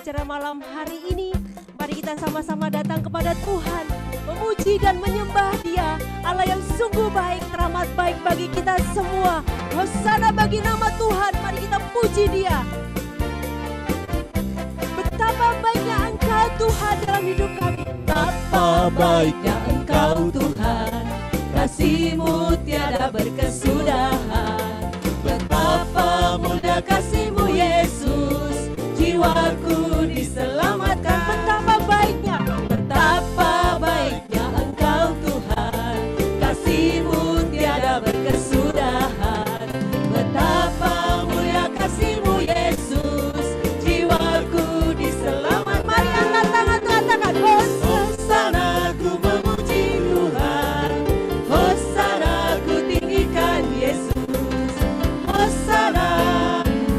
acara malam hari ini. Mari kita sama-sama datang kepada Tuhan, memuji dan menyembah Dia, Allah yang sungguh baik, teramat baik bagi kita semua. Hosana bagi nama Tuhan, mari kita puji Dia. Betapa baiknya Engkau Tuhan dalam hidup kami. Betapa baiknya Engkau Tuhan, kasih-Mu tiada berkesudahan. Betapa mulia kasih-Mu Yesus, jiwaku diselamatkan. Betapa baiknya, betapa baiknya Engkau Tuhan, kasih-Mu tiada berkesudahan. Betapa mulia kasih-Mu Yesus, jiwaku diselamatkan. Mari angkat tangan katakan Hosana, ku memuji Tuhan. Hosana, ku tinggikan Yesus. Hosana,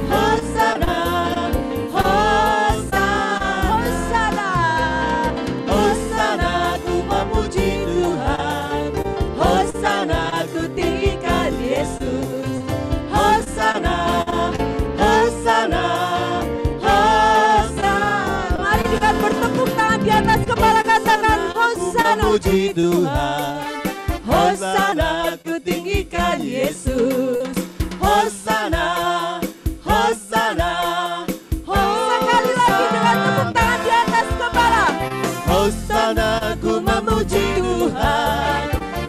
Hosana, Hosana, Hosana, ku memuji Tuhan. Hosana, ku tinggikan Yesus. Hosana, Hosana, Hosana. Mari dengan bertepuk tangan di atas kepala katakan Hosana. Memuji Tuhan. Hosana, ku tinggikan Yesus. Hosana, Hosana, Sekali lagi dengan tepuk tangan di atas kepala. Hosana, ku memuji Tuhan.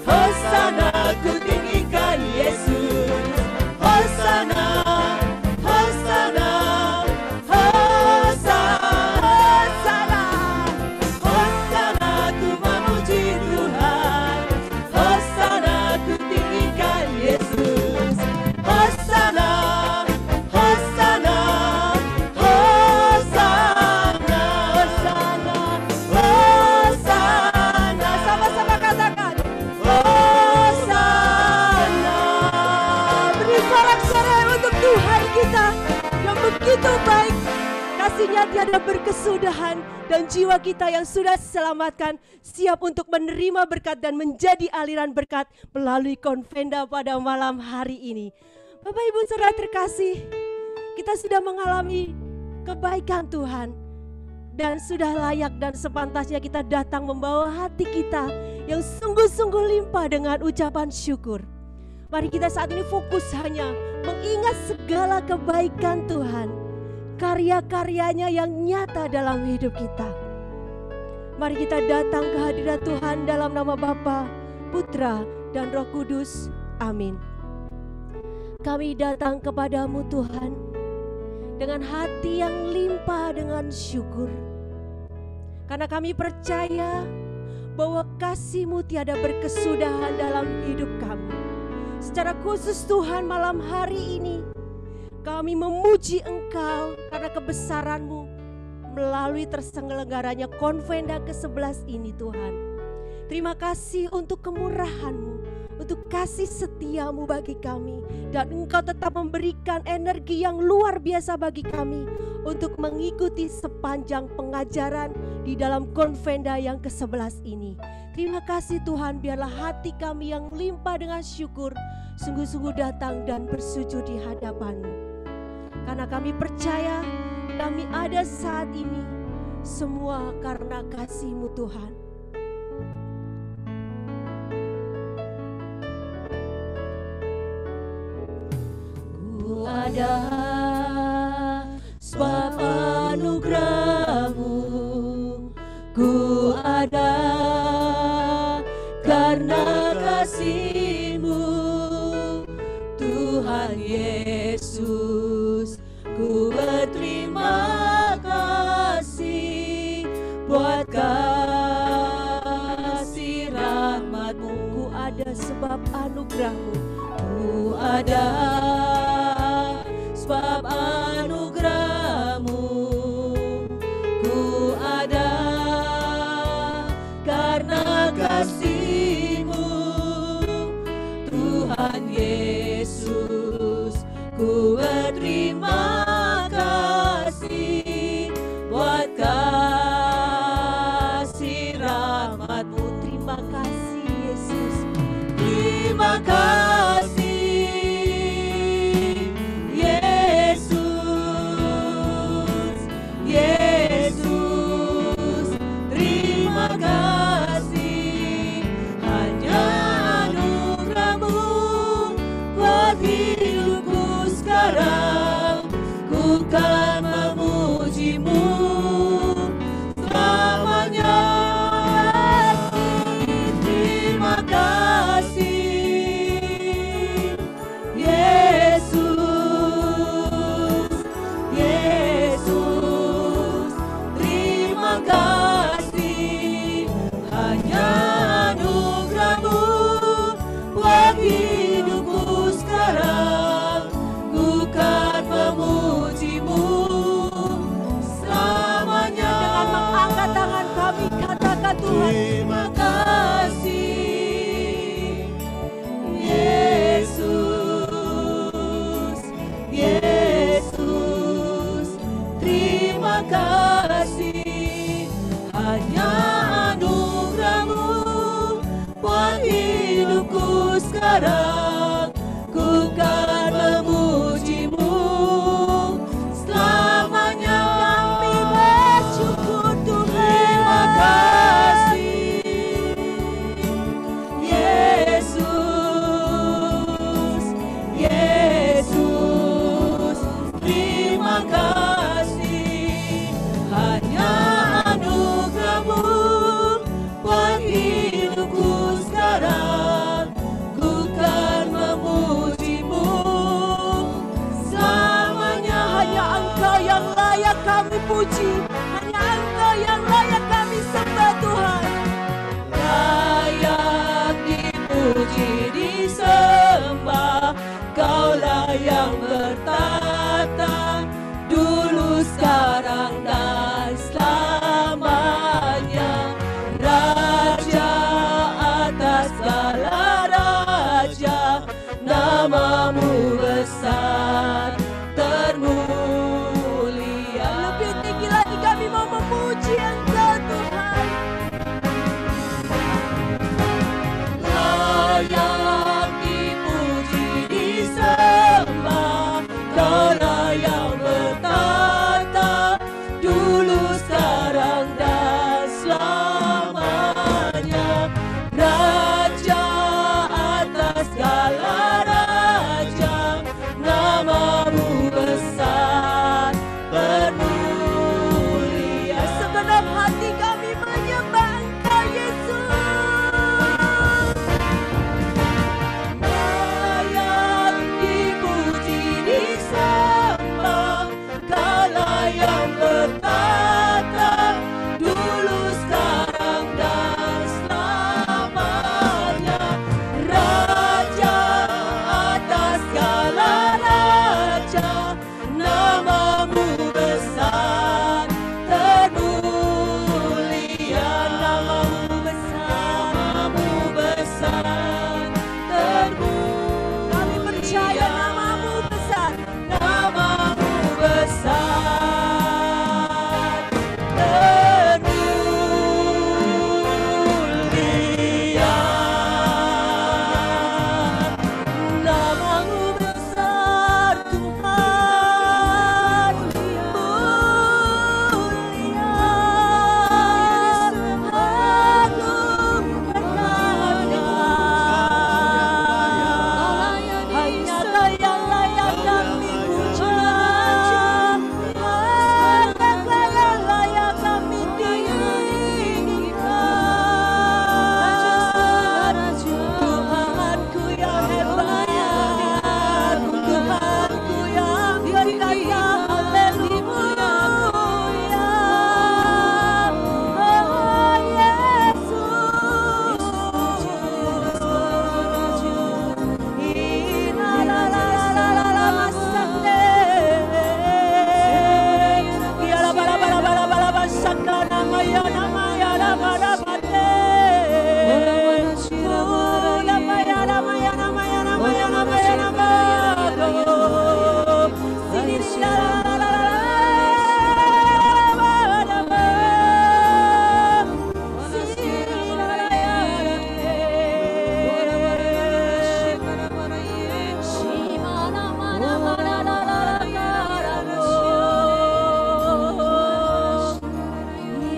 Hosana, ku tinggikan Yesus. Hosana, Hosana, Hosana, Hosana, ku memuji Tuhan. Hosana, ku tinggikan Yesus. Hosana, Hosana, Hosana, Hosana, Sama-sama katakan Hosana. beri sorak-sorai untuk Tuhan kita yang begitu baik. Kasih-Nya tiada berkesudahan dan jiwa kita yang sudah diselamatkan siap untuk menerima berkat dan menjadi aliran berkat melalui Konvenda pada malam hari ini. Bapak Ibu Saudara terkasih, kita sudah mengalami kebaikan Tuhan dan sudah layak dan sepantasnya kita datang membawa hati kita yang sungguh-sungguh limpah dengan ucapan syukur. Mari kita saat ini fokus hanya mengingat segala kebaikan Tuhan, karya-karyanya yang nyata dalam hidup kita. Mari kita datang ke hadirat Tuhan dalam nama Bapa, Putra, dan Roh Kudus. Amin. Kami datang kepadamu Tuhan dengan hati yang limpah dengan syukur. Karena kami percaya bahwa kasih-Mu tiada berkesudahan dalam hidup kami. Secara khusus Tuhan malam hari ini kami memuji Engkau karena kebesaran-Mu melalui terselenggaranya Konvenda ke-11 ini Tuhan. Terima kasih untuk kemurahan-Mu, untuk kasih setia-Mu bagi kami. Dan Engkau tetap memberikan energi yang luar biasa bagi kami untuk mengikuti sepanjang pengajaran di dalam Konvenda yang ke-11 ini. Terima kasih Tuhan, biarlah hati kami yang limpah dengan syukur sungguh-sungguh datang dan bersujud di hadapan-Mu. Karena kami percaya kami ada saat ini semua karena kasih-Mu Tuhan. Ku ada sebab anugerah-Mu, ku ada karena kasih-Mu, Tuhan Yesus. Ku berterima kasih buat kasih rahmat-Mu. Ku ada sebab anugerah-Mu. Ku ada sebab anugerah-Mu, ku ada karena kasih-Mu, Tuhan Yesus. Ku berterima kasih buat kasih rahmat-Mu. Terima kasih Yesus. Terima kasih Yesus, Yesus. hanya anugerah-Mu buat hidupku sekarang. Ku kan memuji-Mu selamanya. Dengan mengangkat tangan kami katakan Tuhan, Terima kasih Yesus, Yesus. Terima kasih, hanya anugerah-Mu buat hidupku sekarang. Ku kan memuji-Mu selamanya. kami bersyukur Tuhan. Terima kasih Yesus, Yesus. Terima kasih, hanya anugerah-Mu buat hidupku sekarang. Ku kan memuji-Mu selamanya. Hanya Engkau yang layak kami puji, hanya Engkau yang layak kami sembah Tuhan. Layak dipuji, disembah, Kaulah yang bertata, dulu, sekarang, dan selamanya. Raja atas segala raja, nama-Mu besar, termulia. Lebih tinggi lagi kami mau memuji Engkau Tuhan. Layak dipuji, disembah, Kaulah yang bertata, dulu, sekarang, dan selamanya. Raja atas segala raja, nama-Mu besar, termulia. Segenap hati kami menyembah Engkau Yesus. Layak dipuji, disembah, Kaulah yang bertata, dulu, sekarang, dan selamanya. Raja atas segala raja, nama-Mu besar, termulia. Nama-Mu besar, nama-Mu besar, termulia. Kami percaya nama-Mu besar. Nama-Mu besar, termulia. Nama-Mu besar, Tuhan, mulia, agung, perkasa. Hanya Kau yang layak kami puja, hanya Kau yang layak kami tinggikan. Tuhanku yang hebat, Tuhanku yang perkasa, haleluya. Oh Yesus,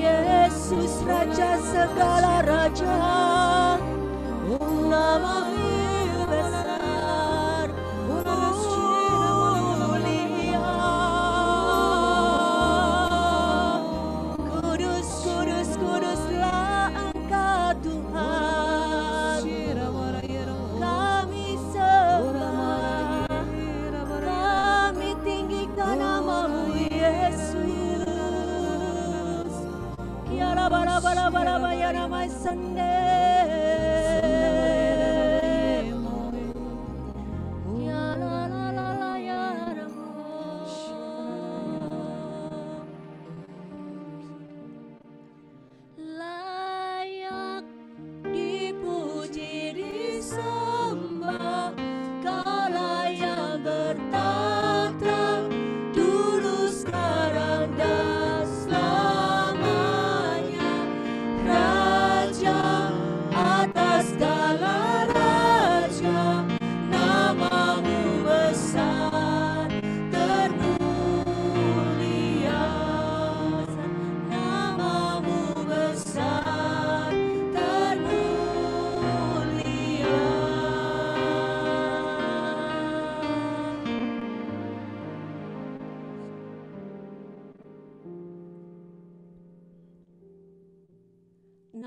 Yesus Raja segala raja, nama-Mu besar, mulia. Kudus, kudus, kuduslah Engkau Tuhan. Kami sembah, kami tinggikan nama-Mu Yesus. Kiara bara bara bara bara ya nama sende.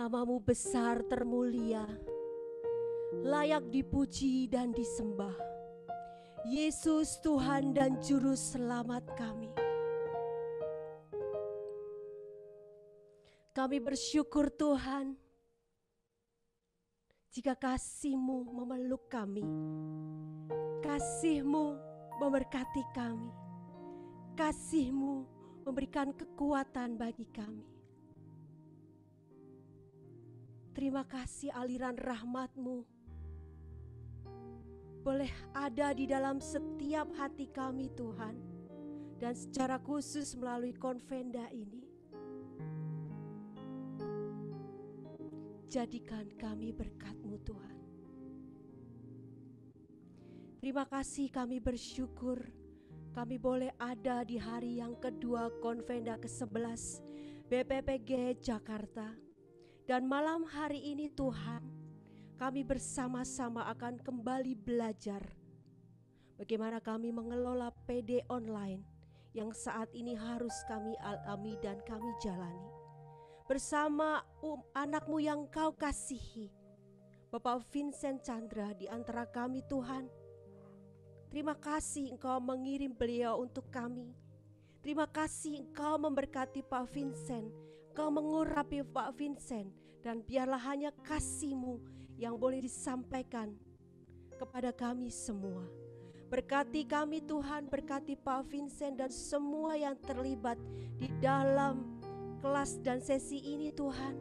Nama-Mu besar termulia, layak dipuji dan disembah. Yesus Tuhan dan Juru Selamat kami. Kami bersyukur Tuhan, jika kasih-Mu memeluk kami, kasih-Mu memberkati kami, kasih-Mu memberikan kekuatan bagi kami. Terima kasih aliran rahmat-Mu boleh ada di dalam setiap hati kami Tuhan, dan secara khusus melalui konvenda ini. Jadikan kami berkat-Mu Tuhan. Terima kasih, kami bersyukur kami boleh ada di hari yang kedua konvenda ke-11 BPPG Jakarta. Dan malam hari ini Tuhan, kami bersama-sama akan kembali belajar bagaimana kami mengelola PD online yang saat ini harus kami alami dan kami jalani. Bersama anak-Mu yang Kau kasihi, Bapak Vincent Chandra di antara kami Tuhan. Terima kasih Engkau mengirim beliau untuk kami. Terima kasih Engkau memberkati Pak Vincent, Engkau mengurapi Pak Vincent, dan biarlah hanya kasih-Mu yang boleh disampaikan kepada kami semua. Berkati kami Tuhan, berkati Pak Vincent dan semua yang terlibat di dalam kelas dan sesi ini Tuhan.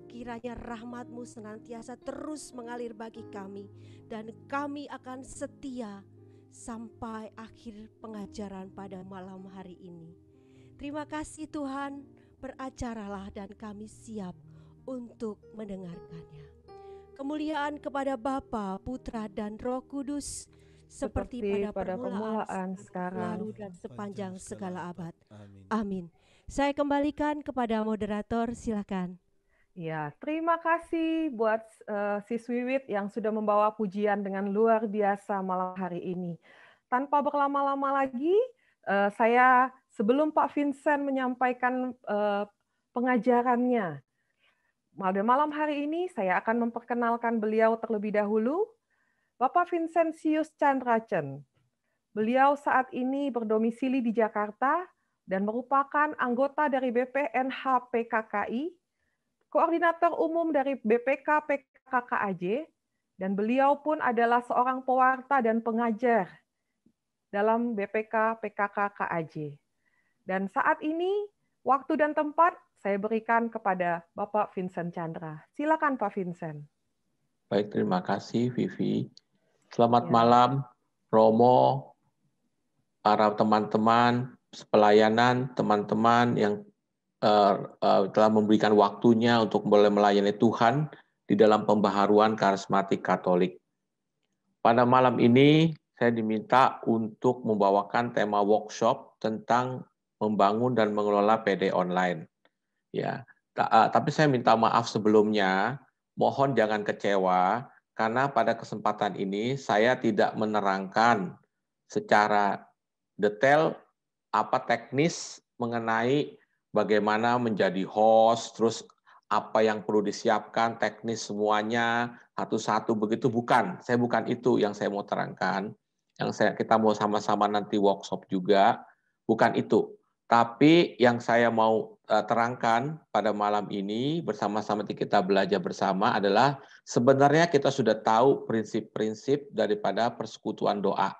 Kiranya rahmat-Mu senantiasa terus mengalir bagi kami, dan kami akan setia sampai akhir pengajaran pada malam hari ini. Terima kasih Tuhan, beracaralah dan kami siap untuk mendengarkannya. Kemuliaan kepada Bapa, Putra dan Roh Kudus, seperti pada permulaan, sekarang, lalu dan sepanjang segala abad. Amin. Saya kembalikan kepada moderator, silakan. Ya, terima kasih buat Sis Wiwit yang sudah membawa pujian dengan luar biasa malam hari ini. Tanpa berlama-lama lagi, saya sebelum Pak Vincent menyampaikan pengajarannya, pada malam hari ini saya akan memperkenalkan beliau terlebih dahulu, Bapak Vincentius Chandrachen. Beliau saat ini berdomisili di Jakarta dan merupakan anggota dari BPNH PKKI, koordinator umum dari BPK PKKAJ, dan beliau pun adalah seorang pewarta dan pengajar dalam BPK PKKAJ. Dan saat ini, waktu dan tempat saya berikan kepada Bapak Vincent Chandra. Silakan Pak Vincent. Baik, terima kasih Vivi. Selamat malam Romo, para teman-teman pelayanan, teman-teman yang telah memberikan waktunya untuk boleh melayani Tuhan di dalam pembaharuan karismatik Katolik. Pada malam ini saya diminta untuk membawakan tema workshop tentang membangun dan mengelola PD online. Ya, tapi saya minta maaf sebelumnya, mohon jangan kecewa karena pada kesempatan ini saya tidak menerangkan secara detail apa teknis mengenai bagaimana menjadi host, terus apa yang perlu disiapkan, teknis semuanya, satu-satu begitu, bukan. Saya bukan itu yang saya mau terangkan. Kita mau sama-sama nanti workshop juga, bukan itu. Tapi yang saya mau terangkan pada malam ini, bersama-sama kita belajar bersama adalah sebenarnya kita sudah tahu prinsip-prinsip daripada persekutuan doa.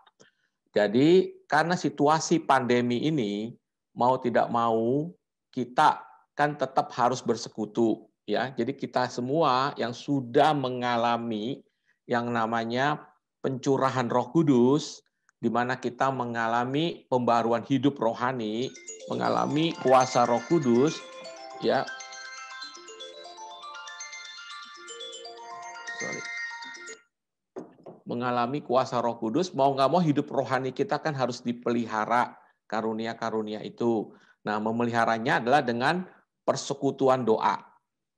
Jadi karena situasi pandemi ini, mau tidak mau, kita kan tetap harus bersekutu, ya. Jadi kita semua yang sudah mengalami yang namanya pencurahan Roh Kudus, di mana kita mengalami pembaruan hidup rohani, mengalami kuasa Roh Kudus, ya. Mengalami kuasa Roh Kudus, mau nggak mau hidup rohani kita kan harus dipelihara karunia-karunia itu. Nah, memeliharanya adalah dengan persekutuan doa.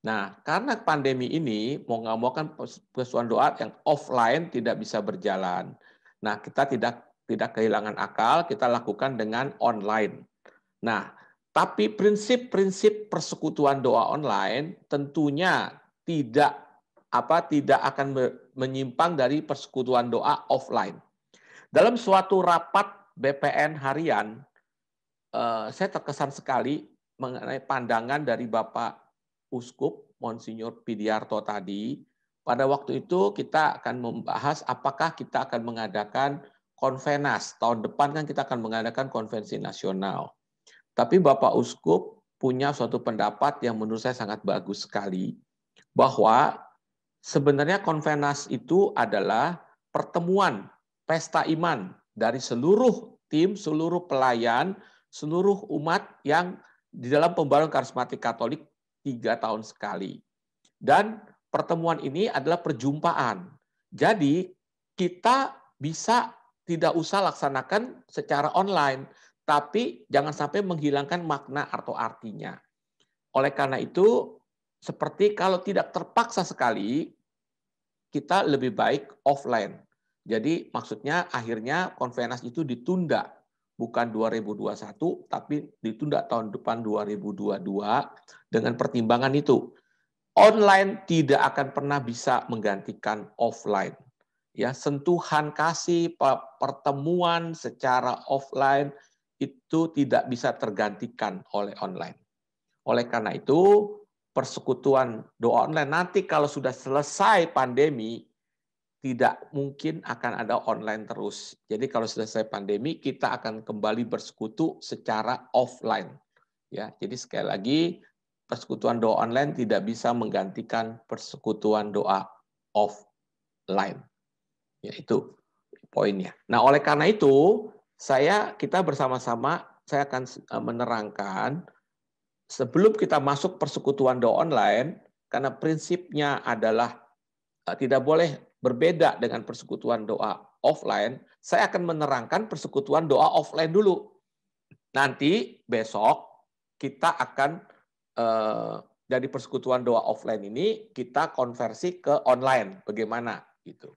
Nah, karena pandemi ini, mau nggak mau kan persekutuan doa yang offline tidak bisa berjalan. Nah, kita tidak kehilangan akal, kita lakukan dengan online. Nah, Tapi prinsip-prinsip persekutuan doa online tentunya tidak akan menyimpang dari persekutuan doa offline. Dalam suatu rapat BPN harian, saya terkesan sekali mengenai pandangan dari Bapak Uskup Monsinyur Pidiarto tadi. Pada waktu itu kita akan membahas apakah kita akan mengadakan konvenas. Tahun depan kan kita akan mengadakan konvensi nasional. Tapi Bapak Uskup punya suatu pendapat yang menurut saya sangat bagus sekali, bahwa sebenarnya konvenas itu adalah pertemuan pesta iman dari seluruh tim, seluruh pelayan, seluruh umat yang di dalam pembaruan karismatik Katolik 3 tahun sekali. Dan pertemuan ini adalah perjumpaan. Jadi kita bisa tidak usah laksanakan secara online, tapi jangan sampai menghilangkan makna atau artinya. Oleh karena itu, seperti kalau tidak terpaksa sekali, kita lebih baik offline. Jadi maksudnya akhirnya konvenas itu ditunda, bukan 2021, tapi ditunda tahun depan 2022 dengan pertimbangan itu. Online tidak akan pernah bisa menggantikan offline. Ya, sentuhan kasih, pertemuan secara offline itu tidak bisa tergantikan oleh online. Oleh karena itu, persekutuan doa online nanti kalau sudah selesai pandemi, tidak mungkin akan ada online terus. Jadi kalau selesai pandemi, kita akan kembali bersekutu secara offline. Ya, jadi sekali lagi, persekutuan doa online tidak bisa menggantikan persekutuan doa offline. Ya, itu poinnya. Nah, oleh karena itu, kita bersama-sama, saya akan menerangkan sebelum kita masuk persekutuan doa online, karena prinsipnya adalah tidak boleh berbeda dengan persekutuan doa offline, saya akan menerangkan persekutuan doa offline dulu. Nanti besok kita akan dari persekutuan doa offline ini kita konversi ke online, bagaimana gitu.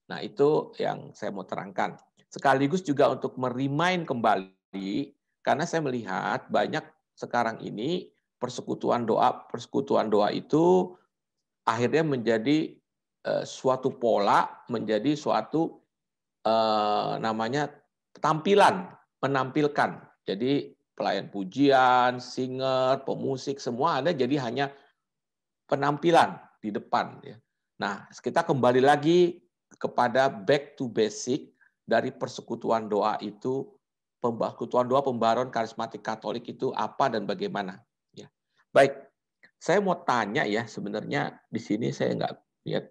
Nah, itu yang saya mau terangkan. Sekaligus juga untuk merimain kembali, karena saya melihat banyak sekarang ini persekutuan doa itu akhirnya menjadi suatu pola, menjadi suatu namanya tampilan, menampilkan. Jadi pelayan pujian, singer, pemusik, semua ada jadi hanya penampilan di depan. Nah, kita kembali lagi kepada back to basic dari persekutuan doa itu, persekutuan doa pembaruan karismatik Katolik itu apa dan bagaimana. Ya. Baik, saya mau tanya ya, sebenarnya di sini saya nggak lihat.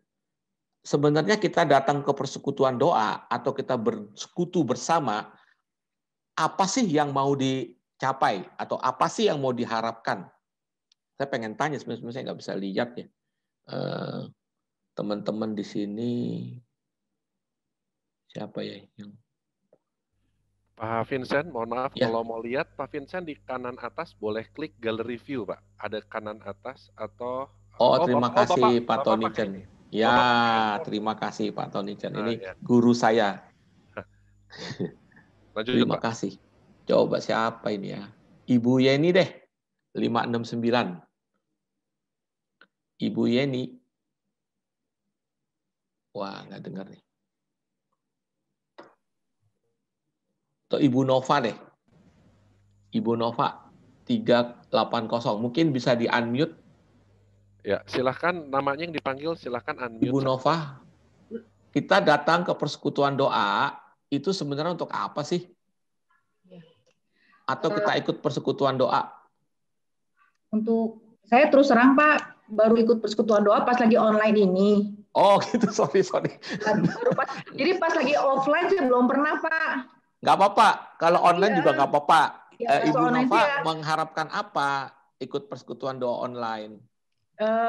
Sebenarnya kita datang ke persekutuan doa atau kita bersekutu bersama, apa sih yang mau dicapai atau apa sih yang mau diharapkan? Saya pengen tanya, sebenarnya saya nggak bisa lihat ya. Teman-teman di sini siapa ya yang Pak Vincent, mohon maaf ya. Kalau mau lihat Pak Vincent di kanan atas boleh klik gallery view, Pak. Ada kanan atas atau terima kasih Pak Tony Chen. Ya, terima kasih Pak Tony Chen. Ini ya. Guru saya. Lanjut, terima Pak. kasih. Coba siapa ini ya? Ibu Yeni deh. 569. Ibu Yeni. Wah, nggak dengar nih. Atau Ibu Nova deh. Ibu Nova 380. Mungkin bisa di-unmute. Ya, silahkan namanya yang dipanggil, silahkan unmute. Ibu Nova, kita datang ke persekutuan doa, itu sebenarnya untuk apa sih? Atau kita ikut persekutuan doa? Untuk saya terus terang Pak, baru ikut persekutuan doa pas lagi online ini. Oh gitu, sorry. Jadi pas lagi offline saya belum pernah Pak. Nggak apa-apa, kalau online juga nggak apa-apa. Ya, Ibu Nova mengharapkan apa ikut persekutuan doa online?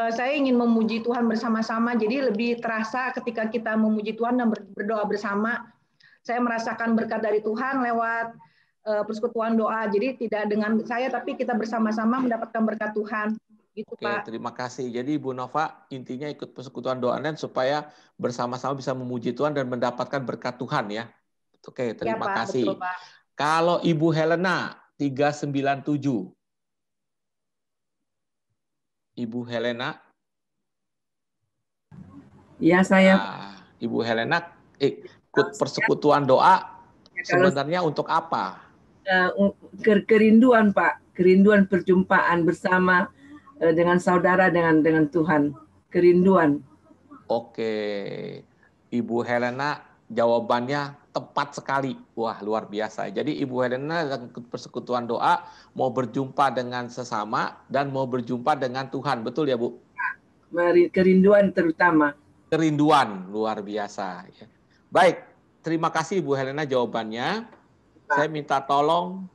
Saya ingin memuji Tuhan bersama-sama, jadi lebih terasa ketika kita memuji Tuhan dan berdoa bersama. Saya merasakan berkat dari Tuhan lewat persekutuan doa. Jadi tidak dengan saya, tapi kita bersama-sama mendapatkan berkat Tuhan. Gitu, Oke, Pak. terima kasih. Jadi Ibu Nova intinya ikut persekutuan doa online supaya bersama-sama bisa memuji Tuhan dan mendapatkan berkat Tuhan ya. Oke, terima ya, Pak, kasih. betul, Pak. Kalau Ibu Helena 397, Ibu Helena. Ya, saya. Nah, Ibu Helena ikut persekutuan doa sebenarnya untuk apa? Kerinduan, Pak. Kerinduan perjumpaan bersama dengan saudara, dengan Tuhan. Kerinduan. Oke, Ibu Helena jawabannya tepat sekali. Wah, luar biasa. Jadi Ibu Helena dalam persekutuan doa mau berjumpa dengan sesama dan mau berjumpa dengan Tuhan. Betul ya, Bu? Kerinduan terutama. Kerinduan, luar biasa. Baik, terima kasih Ibu Helena jawabannya. Saya minta tolong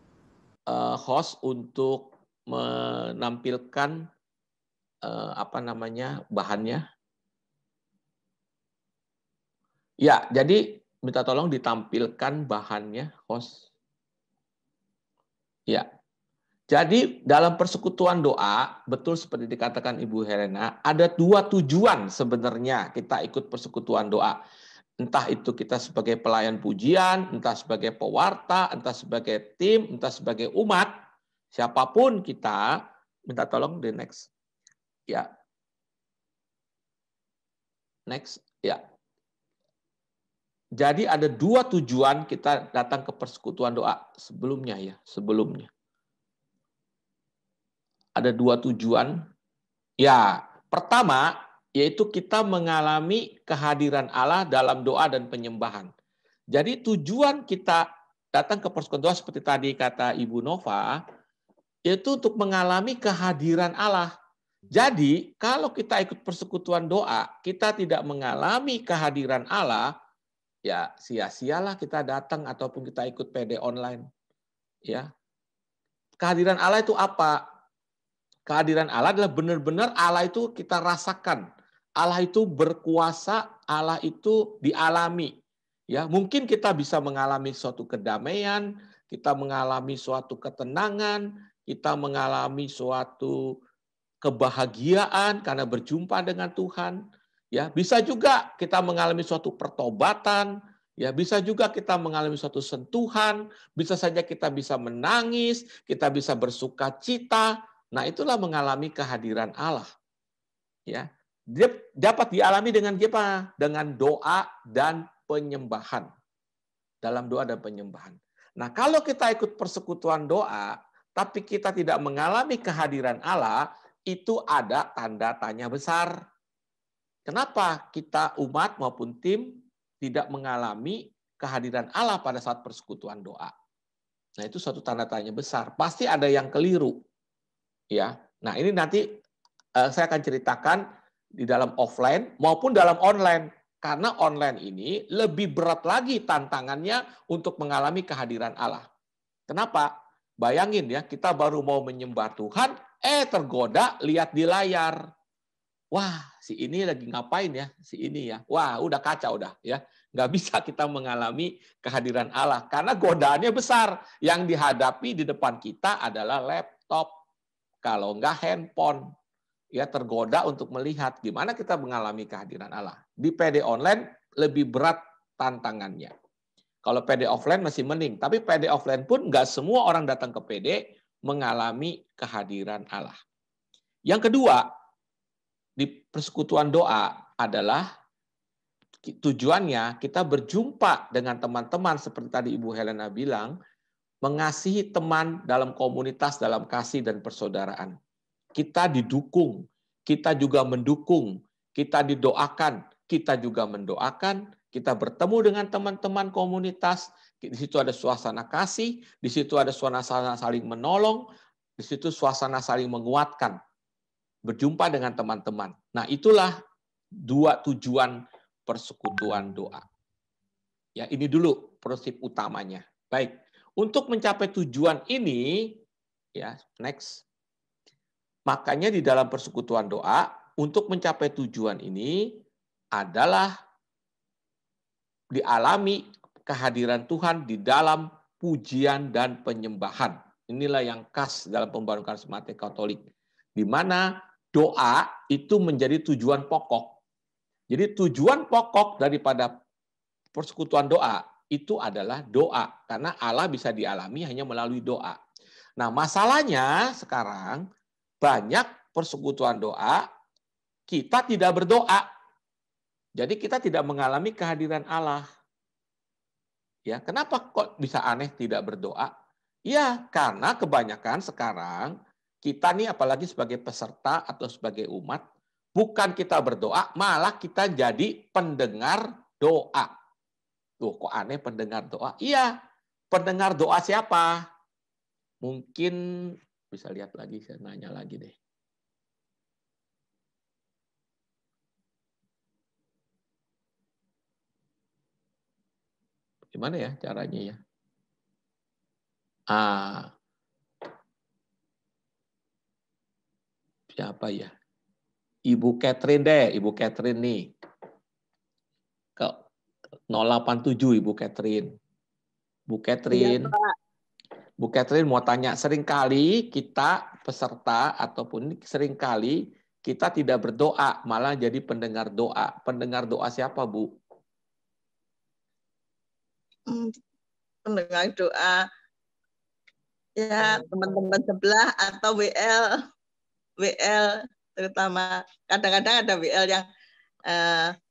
host untuk menampilkan bahannya. Ya, jadi minta tolong ditampilkan bahannya, host. Ya, jadi dalam persekutuan doa, betul seperti dikatakan Ibu Helena, ada dua tujuan sebenarnya kita ikut persekutuan doa. Entah itu kita sebagai pelayan pujian, entah sebagai pewarta, entah sebagai tim, entah sebagai umat, siapapun kita, minta tolong di next. Ya. Next, ya. Jadi ada dua tujuan kita datang ke persekutuan doa sebelumnya ya, sebelumnya. Ada dua tujuan. Ya, pertama yaitu kita mengalami kehadiran Allah dalam doa dan penyembahan. Jadi tujuan kita datang ke persekutuan doa seperti tadi kata Ibu Nova, yaitu untuk mengalami kehadiran Allah. Jadi kalau kita ikut persekutuan doa, kita tidak mengalami kehadiran Allah, ya sia-sialah kita datang ataupun kita ikut PD online. Ya. Kehadiran Allah itu apa? Kehadiran Allah adalah benar-benar Allah itu kita rasakan. Allah itu berkuasa, Allah itu dialami. Ya, mungkin kita bisa mengalami suatu kedamaian, kita mengalami suatu ketenangan, kita mengalami suatu kebahagiaan karena berjumpa dengan Tuhan. Ya, bisa juga kita mengalami suatu pertobatan, ya bisa juga kita mengalami suatu sentuhan, bisa saja kita bisa menangis, kita bisa bersukacita. Nah, itulah mengalami kehadiran Allah. Ya. Dia dapat dialami dengan apa? Dengan doa dan penyembahan. Dalam doa dan penyembahan. Nah, kalau kita ikut persekutuan doa, tapi kita tidak mengalami kehadiran Allah, itu ada tanda tanya besar. Kenapa kita umat maupun tim tidak mengalami kehadiran Allah pada saat persekutuan doa? Nah, itu suatu tanda tanya besar. Pasti ada yang keliru. Ya. Nah, ini nanti saya akan ceritakan di dalam offline maupun dalam online. Karena online ini lebih berat lagi tantangannya untuk mengalami kehadiran Allah. Kenapa? Bayangin ya, kita baru mau menyembah Tuhan, tergoda lihat di layar. Wah, si ini lagi ngapain ya? Si ini ya. Wah, udah kacau udah ya. Nggak bisa kita mengalami kehadiran Allah. Karena godaannya besar. Yang dihadapi di depan kita adalah laptop. Kalau nggak handphone. Ya, tergoda untuk melihat gimana kita mengalami kehadiran Allah. Di PD online lebih berat tantangannya. Kalau PD offline masih mending. Tapi PD offline pun nggak semua orang datang ke PD mengalami kehadiran Allah. Yang kedua, di persekutuan doa adalah tujuannya kita berjumpa dengan teman-teman seperti tadi Ibu Helena bilang, mengasihi teman dalam komunitas, dalam kasih dan persaudaraan. Kita didukung, kita juga mendukung, kita didoakan, kita juga mendoakan, kita bertemu dengan teman-teman komunitas, di situ ada suasana kasih, di situ ada suasana saling menolong, di situ suasana saling menguatkan. Berjumpa dengan teman-teman. Nah, itulah dua tujuan persekutuan doa. Ya, ini dulu prinsip utamanya. Baik, untuk mencapai tujuan ini, ya, next. Makanya di dalam persekutuan doa, untuk mencapai tujuan ini adalah dialami kehadiran Tuhan di dalam pujian dan penyembahan. Inilah yang khas dalam pembaruan karismatik Katolik. Di mana doa itu menjadi tujuan pokok. Jadi tujuan pokok daripada persekutuan doa itu adalah doa. Karena Allah bisa dialami hanya melalui doa. Nah, masalahnya sekarang banyak persekutuan doa, kita tidak berdoa. Jadi kita tidak mengalami kehadiran Allah. Ya, kenapa kok bisa aneh tidak berdoa? Ya, karena kebanyakan sekarang kita nih apalagi sebagai peserta atau sebagai umat, bukan kita berdoa, malah kita jadi pendengar doa. Tuh, kok aneh pendengar doa? Iya, pendengar doa siapa? Mungkin bisa lihat lagi, saya nanya lagi deh. Gimana ya caranya ya? Siapa ya? Ibu Catherine deh, Ibu Catherine nih. Ke 087 Ibu Catherine. Bu Catherine. Ya, Bu Catherine mau tanya, seringkali kita peserta ataupun seringkali kita tidak berdoa, malah jadi pendengar doa. Pendengar doa siapa, Bu? Pendengar doa ya teman-teman sebelah atau WL terutama kadang-kadang ada WL yang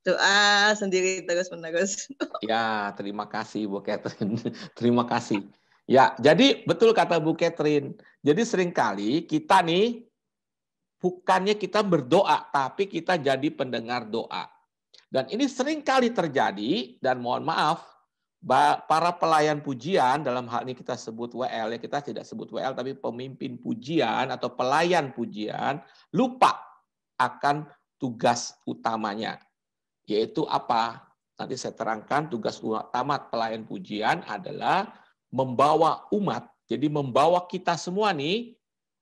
doa sendiri terus-menerus. Ya, terima kasih Bu Catherine. Terima kasih. Ya, jadi betul kata Bu Catherine. Jadi seringkali kita nih bukannya kita berdoa, tapi kita jadi pendengar doa. Dan ini seringkali terjadi, dan mohon maaf, para pelayan pujian, dalam hal ini kita sebut WL, ya kita tidak sebut WL, tapi pemimpin pujian atau pelayan pujian, lupa akan tugas utamanya. Yaitu apa? Nanti saya terangkan, tugas utama pelayan pujian adalah membawa umat, jadi membawa kita semua nih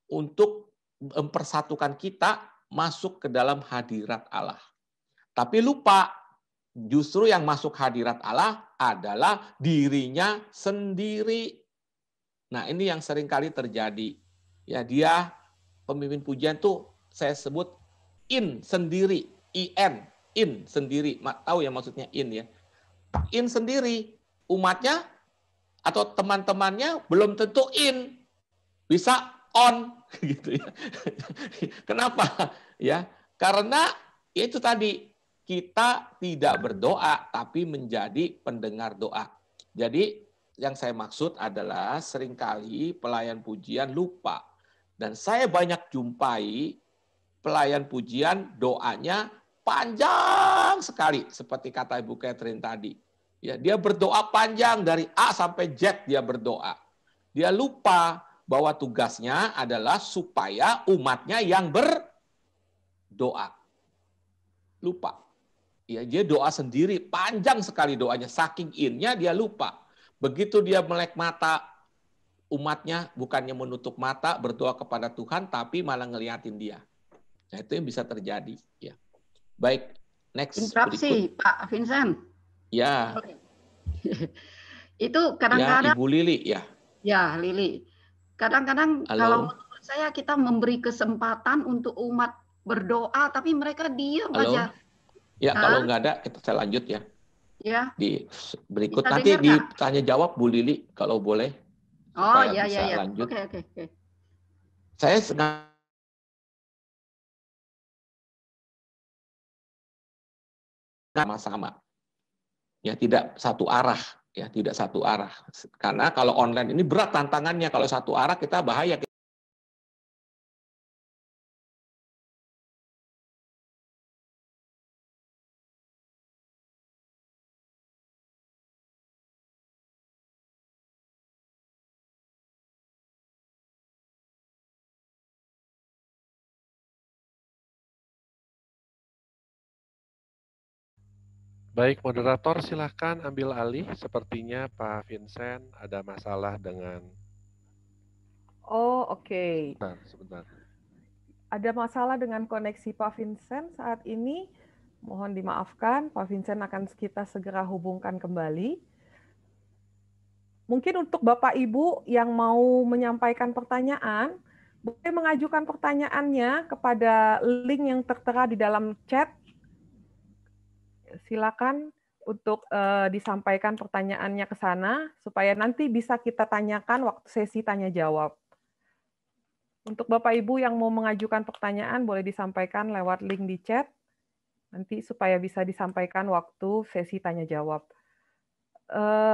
untuk mempersatukan kita masuk ke dalam hadirat Allah. Tapi lupa, justru yang masuk hadirat Allah adalah dirinya sendiri. Nah, ini yang seringkali terjadi. Ya, dia pemimpin pujian tuh saya sebut in sendiri, in sendiri. Tahu ya maksudnya in ya. In sendiri, umatnya atau teman-temannya belum tentu in. Bisa on gitu ya. Kenapa? Ya, karena ya itu tadi kita tidak berdoa tapi menjadi pendengar doa. Jadi yang saya maksud adalah seringkali pelayan pujian lupa. Dan saya banyak jumpai pelayan pujian doanya panjang sekali seperti kata Ibu Catherine tadi. Ya, dia berdoa panjang dari A sampai Z dia berdoa. Dia lupa bahwa tugasnya adalah supaya umatnya yang berdoa. Lupa. Ya, dia doa sendiri, panjang sekali doanya, saking innya dia lupa. Begitu dia melek mata, umatnya bukannya menutup mata berdoa kepada Tuhan, tapi malah ngeliatin dia. Nah, itu yang bisa terjadi. Ya. Baik, next. Interupsi, berikut. Pak Vincent. Ya. Itu kadang-kadang. Ya, Ibu Lili, ya. Ya, Lili. Kadang-kadang kalau menurut saya kita memberi kesempatan untuk umat berdoa, tapi mereka diam aja. Ya, kalau nggak ada, saya lanjut ya. Ya. Di berikut Bisa nanti dengar, ditanya jawab Bu Lili, kalau boleh. Oh, supaya ya, bisa ya. lanjut. Oke. Saya sama-sama. Ya, tidak satu arah. Ya, tidak satu arah. Karena kalau online ini berat tantangannya. Kalau satu arah kita bahaya. Baik, moderator silahkan ambil alih. Sepertinya Pak Vincent ada masalah dengan... Oh, oke. Sebentar. Ada masalah dengan koneksi Pak Vincent saat ini. Mohon dimaafkan, Pak Vincent akan kita segera hubungkan kembali. Mungkin untuk Bapak Ibu yang mau menyampaikan pertanyaan, boleh mengajukan pertanyaannya kepada link yang tertera di dalam chat. Silakan untuk disampaikan pertanyaannya ke sana supaya nanti bisa kita tanyakan waktu sesi tanya jawab. Untuk Bapak Ibu yang mau mengajukan pertanyaan boleh disampaikan lewat link di chat nanti supaya bisa disampaikan waktu sesi tanya jawab.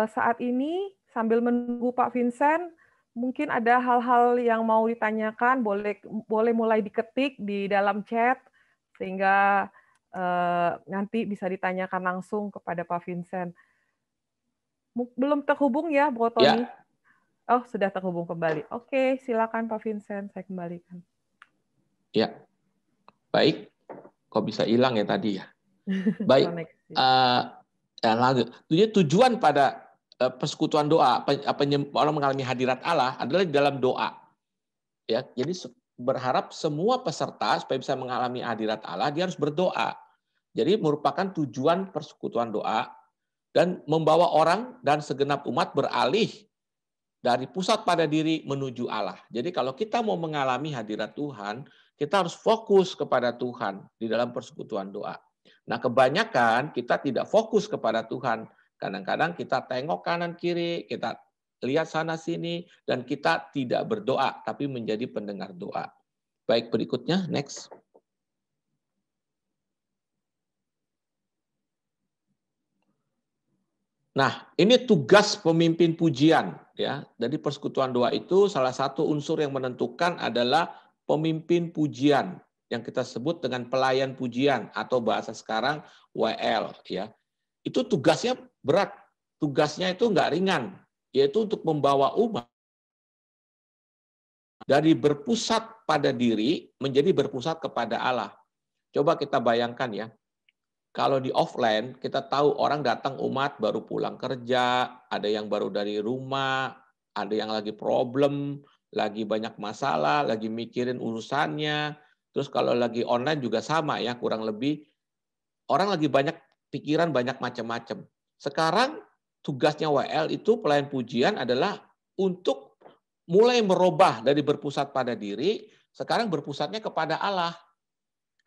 Saat ini sambil menunggu Pak Vincent, mungkin ada hal-hal yang mau ditanyakan, boleh mulai diketik di dalam chat sehingga nanti bisa ditanyakan langsung kepada Pak Vincent. Belum terhubung ya, Bro Tony? Ya. Oh, sudah terhubung kembali. Oke, silakan Pak Vincent, saya kembalikan. Ya, baik. Kok bisa hilang ya tadi ya? Baik. Tujuan pada persekutuan doa, orang mengalami hadirat Allah adalah di dalam doa. Ya, jadi berharap semua peserta supaya bisa mengalami hadirat Allah, dia harus berdoa. Jadi merupakan tujuan persekutuan doa dan membawa orang dan segenap umat beralih dari pusat pada diri menuju Allah. Jadi kalau kita mau mengalami hadirat Tuhan, kita harus fokus kepada Tuhan di dalam persekutuan doa. Nah, kebanyakan kita tidak fokus kepada Tuhan. Kadang-kadang kita tengok kanan kiri, kita lihat sana sini, dan kita tidak berdoa, tapi menjadi pendengar doa. Baik, berikutnya, next. Nah, ini tugas pemimpin pujian ya. Jadi persekutuan doa itu salah satu unsur yang menentukan adalah pemimpin pujian yang kita sebut dengan pelayan pujian atau bahasa sekarang WL ya. Itu tugasnya berat. Tugasnya itu enggak ringan, yaitu untuk membawa umat dari berpusat pada diri menjadi berpusat kepada Allah. Coba kita bayangkan ya. Kalau di offline, kita tahu orang datang umat baru pulang kerja, ada yang baru dari rumah, ada yang lagi problem, lagi banyak masalah, lagi mikirin urusannya. Terus kalau lagi online juga sama ya, kurang lebih. Orang lagi banyak pikiran, banyak macam-macam. Sekarang tugasnya WL itu pelayan pujian adalah untuk mulai merubah dari berpusat pada diri, sekarang berpusatnya kepada Allah.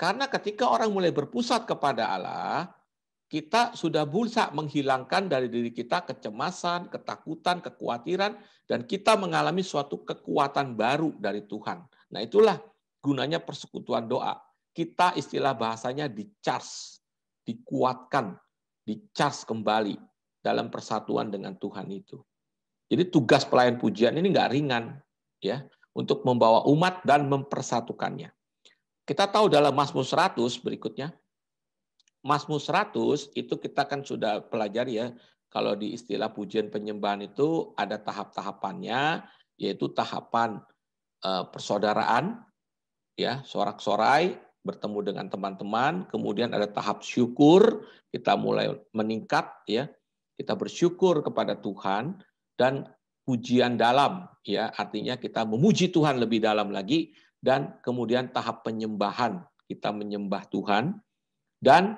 Karena ketika orang mulai berpusat kepada Allah, kita sudah bisa menghilangkan dari diri kita kecemasan, ketakutan, kekhawatiran, dan kita mengalami suatu kekuatan baru dari Tuhan. Nah, itulah gunanya persekutuan doa. Kita istilah bahasanya di-charge, dikuatkan, di-charge kembali dalam persatuan dengan Tuhan itu. Jadi tugas pelayan pujian ini nggak ringan, ya, untuk membawa umat dan mempersatukannya. Kita tahu dalam Mazmur 100 berikutnya, Mazmur 100 itu kita kan sudah pelajari ya, kalau di istilah pujian penyembahan itu ada tahap-tahapannya, yaitu tahapan persaudaraan, ya, sorak-sorai, bertemu dengan teman-teman, kemudian ada tahap syukur, kita mulai meningkat, ya, kita bersyukur kepada Tuhan, dan pujian dalam, ya, artinya kita memuji Tuhan lebih dalam lagi, dan kemudian tahap penyembahan, kita menyembah Tuhan, dan